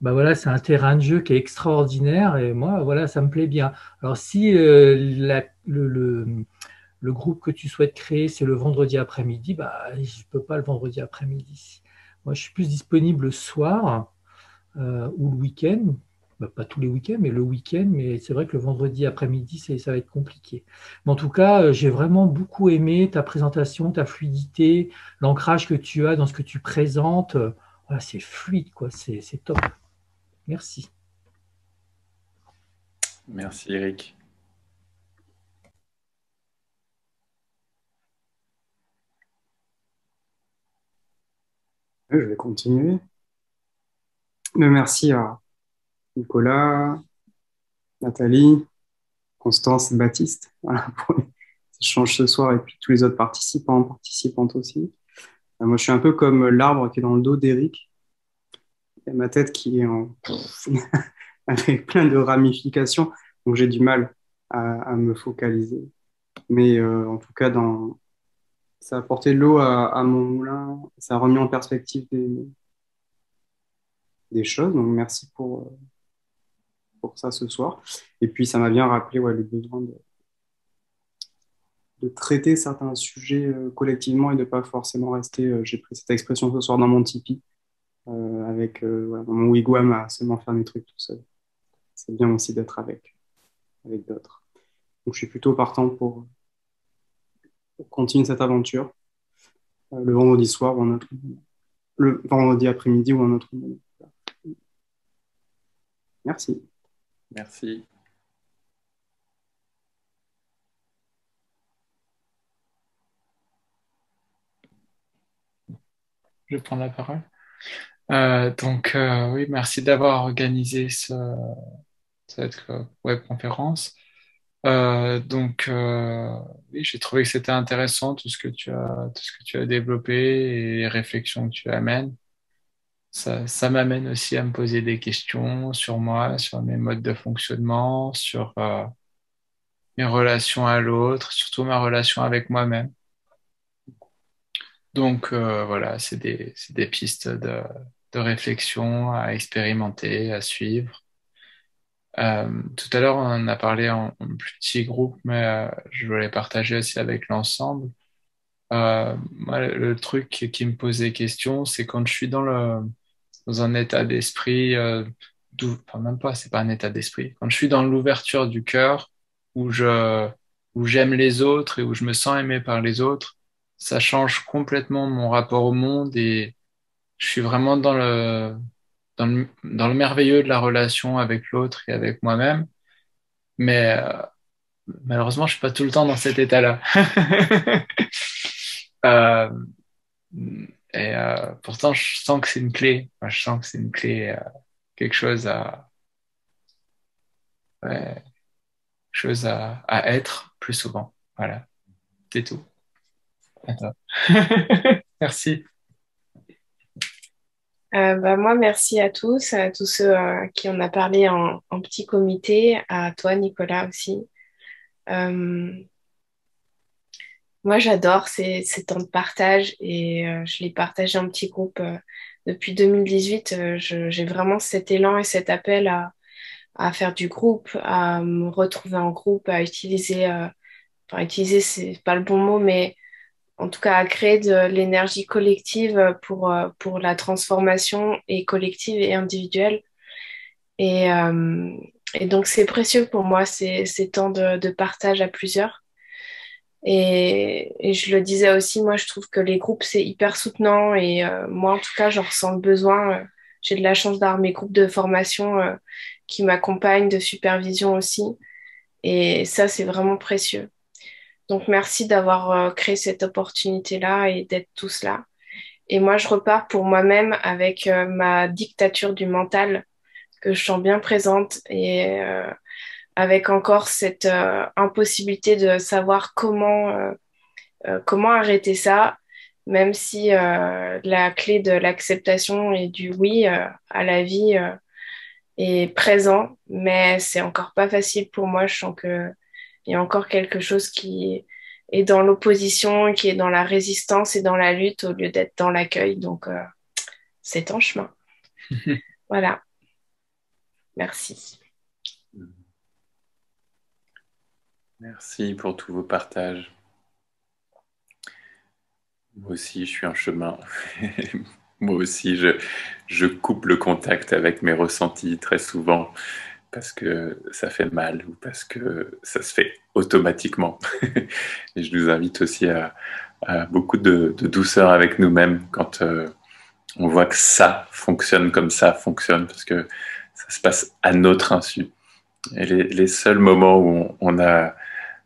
bah voilà, c'est un terrain de jeu qui est extraordinaire et moi, voilà, ça me plaît bien. Alors, si le groupe que tu souhaites créer, c'est le vendredi après-midi, bah, je ne peux pas le vendredi après-midi. Moi, je suis plus disponible le soir ou le week-end. Bah, pas tous les week-ends, mais le week-end. Mais c'est vrai que le vendredi après-midi, ça va être compliqué. Mais en tout cas, j'ai vraiment beaucoup aimé ta présentation, ta fluidité, l'ancrage que tu as dans ce que tu présentes. Voilà, c'est fluide, quoi. C'est top. Merci. Merci Eric. Je vais continuer. Mais merci à Nicolas, Nathalie, Constance et Baptiste, voilà, pour les échanges ce soir et puis tous les autres participants, participantes aussi. Moi, je suis un peu comme l'arbre qui est dans le dos d'Eric. Il y a ma tête qui est avec plein de ramifications, donc j'ai du mal à me focaliser. Mais en tout cas, ça a apporté de l'eau à mon moulin, ça a remis en perspective des choses, donc merci pour ça ce soir. Et puis, ça m'a bien rappelé le besoin de traiter certains sujets collectivement et de ne pas forcément rester, j'ai pris cette expression ce soir dans mon tipi, avec dans mon wigwam à seulement faire mes trucs tout seul. C'est bien aussi d'être avec d'autres. Donc, je suis plutôt partant pour continuer cette aventure le vendredi soir ou un autre moment. Le vendredi après-midi ou un autre moment. Merci. Merci. Je vais prendre la parole. Oui, merci d'avoir organisé cette webconférence. Oui, j'ai trouvé que c'était intéressant tout ce que tu as développé et les réflexions que tu amènes. Ça m'amène aussi à me poser des questions sur moi, sur mes modes de fonctionnement, sur mes relations à l'autre, surtout ma relation avec moi-même. Donc voilà, c'est des pistes de réflexion à expérimenter, à suivre. Tout à l'heure, on en a parlé en plus petit groupe, mais je voulais partager aussi avec l'ensemble. Moi, le truc qui me posait question, c'est quand je suis dans un état d'esprit, enfin même pas, c'est pas un état d'esprit. Quand je suis dans l'ouverture du cœur, où j'aime les autres et où je me sens aimé par les autres, ça change complètement mon rapport au monde et je suis vraiment dans le merveilleux de la relation avec l'autre et avec moi-même. Mais malheureusement, je suis pas tout le temps dans cet état-là. Euh, Pourtant, je sens que c'est une clé. Enfin, je sens que c'est une clé, quelque chose ouais, quelque chose à être plus souvent. Voilà, c'est tout. Attends. Merci. Moi, merci à tous ceux qui en a parlé en petit comité, à toi, Nicolas, aussi. Euh, Moi, j'adore ces temps de partage et je les partage en petit groupe depuis 2018. J'ai vraiment cet élan et cet appel à faire du groupe, à me retrouver en groupe, à utiliser, enfin, utiliser, c'est pas le bon mot, mais en tout cas à créer de l'énergie collective pour la transformation et collective et individuelle. Et, euh, et donc, c'est précieux pour moi, ces temps de partage à plusieurs. Et je le disais aussi, moi, je trouve que les groupes, c'est hyper soutenant. Et moi, en tout cas, j'en ressens le besoin. J'ai de la chance d'avoir mes groupes de formation qui m'accompagnent, de supervision aussi. Et ça, c'est vraiment précieux. Donc, merci d'avoir créé cette opportunité-là et d'être tous là. Et moi, je repars pour moi-même avec ma dictature du mental que je sens bien présente et avec encore cette impossibilité de savoir comment arrêter ça, même si la clé de l'acceptation et du oui à la vie est présent, mais c'est encore pas facile pour moi. Je sens que il y a encore quelque chose qui est dans l'opposition, qui est dans la résistance et dans la lutte au lieu d'être dans l'accueil. Donc, c'est en chemin. Voilà. Merci. Merci pour tous vos partages. Moi aussi, je suis en chemin. Moi aussi, je coupe le contact avec mes ressentis très souvent parce que ça fait mal ou parce que ça se fait automatiquement. Et je nous invite aussi à beaucoup de douceur avec nous-mêmes quand on voit que ça fonctionne comme ça fonctionne parce que ça se passe à notre insu. Et les seuls moments où on a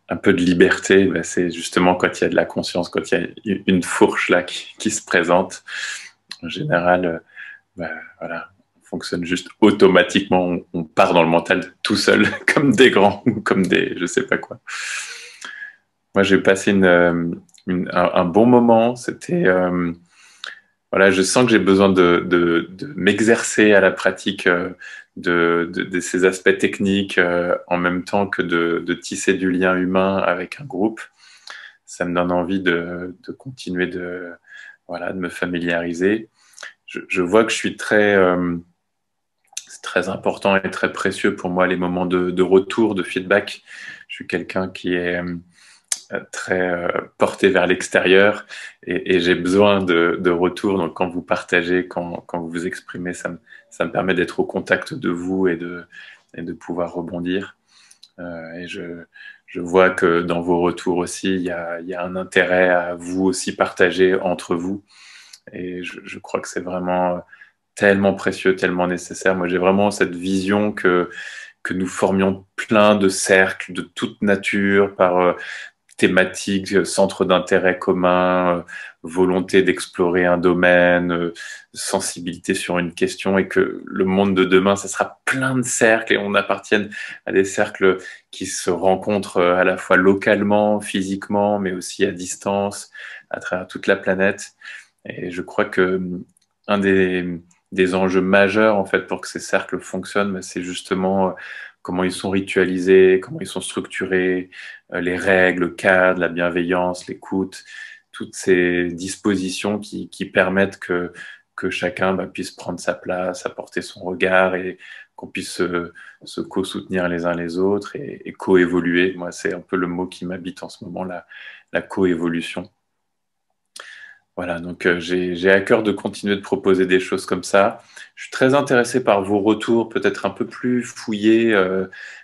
un peu de liberté, ben c'est justement quand il y a de la conscience, quand il y a une fourche là qui se présente. En général, ben, voilà, on fonctionne juste automatiquement, on part dans le mental tout seul, comme des grands ou comme des je sais pas quoi. Moi, j'ai passé un bon moment. C'était voilà, je sens que j'ai besoin de m'exercer à la pratique de ces aspects techniques en même temps que de tisser du lien humain avec un groupe. Ça me donne envie de continuer voilà, de me familiariser. Je vois que je suis c'est très important et très précieux pour moi les moments de retour, de feedback. Je suis quelqu'un qui est très porté vers l'extérieur et j'ai besoin de retour. Donc, quand vous partagez, quand vous vous exprimez, ça me permet d'être au contact de vous et de pouvoir rebondir. Et je vois que dans vos retours aussi, il y a un intérêt à vous aussi partager entre vous. Et je crois que c'est vraiment tellement précieux, tellement nécessaire. Moi, j'ai vraiment cette vision que nous formions plein de cercles de toute nature par thématique, centre d'intérêt commun, volonté d'explorer un domaine, sensibilité sur une question et que le monde de demain, ça sera plein de cercles et on appartienne à des cercles qui se rencontrent à la fois localement, physiquement, mais aussi à distance, à travers toute la planète. Et je crois que un des enjeux majeurs en fait pour que ces cercles fonctionnent, c'est justement comment ils sont ritualisés, comment ils sont structurés, les règles, le cadre, la bienveillance, l'écoute, toutes ces dispositions qui permettent que chacun puisse prendre sa place, apporter son regard et qu'on puisse se co-soutenir les uns les autres et co-évoluer. Moi, c'est un peu le mot qui m'habite en ce moment, la co-évolution. Voilà, donc j'ai à cœur de continuer de proposer des choses comme ça. Je suis très intéressé par vos retours, peut-être un peu plus fouillés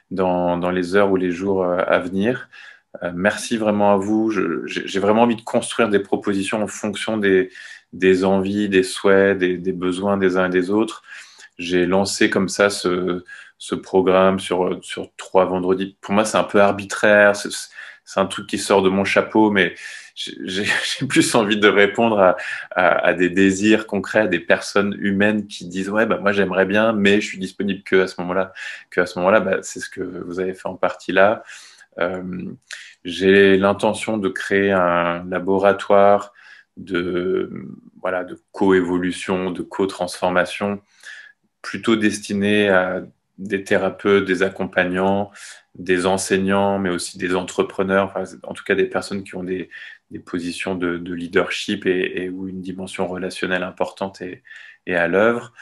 dans les heures ou les jours à venir. Merci vraiment à vous. J'ai vraiment envie de construire des propositions en fonction des envies, des souhaits, des besoins des uns et des autres. J'ai lancé comme ça ce programme sur 3 vendredis. Pour moi, c'est un peu arbitraire. C'est un truc qui sort de mon chapeau, mais j'ai plus envie de répondre à des désirs concrets, à des personnes humaines qui disent ouais, moi j'aimerais bien, mais je suis disponible que à ce moment-là. C'est ce que vous avez fait en partie là. J'ai l'intention de créer un laboratoire de coévolution, de co-transformation, plutôt destiné à des thérapeutes, des accompagnants, des enseignants, mais aussi des entrepreneurs, enfin, en tout cas des personnes qui ont des positions de leadership et où une dimension relationnelle importante est à l'œuvre.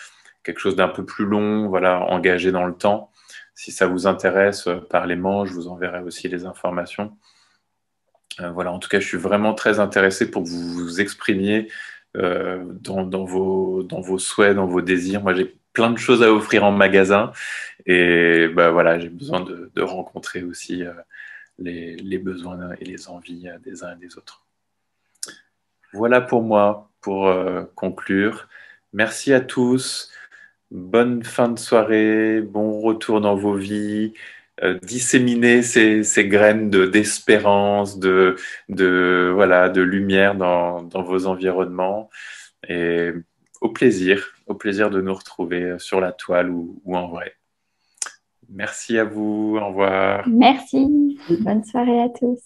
Quelque chose d'un peu plus long, voilà, engagé dans le temps. Si ça vous intéresse, parlez-moi, je vous enverrai aussi les informations. Voilà, en tout cas, je suis vraiment très intéressé pour que vous vous exprimiez dans vos souhaits, dans vos désirs. Moi, j'ai plein de choses à offrir en magasin et voilà, j'ai besoin de rencontrer aussi les besoins et les envies des uns et des autres. Voilà pour moi, pour conclure. Merci à tous. Bonne fin de soirée, bon retour dans vos vies. disséminer ces graines d'espérance, voilà, de lumière dans vos environnements. Et au plaisir de nous retrouver sur la toile ou en vrai. Merci à vous, au revoir. Merci, bonne soirée à tous.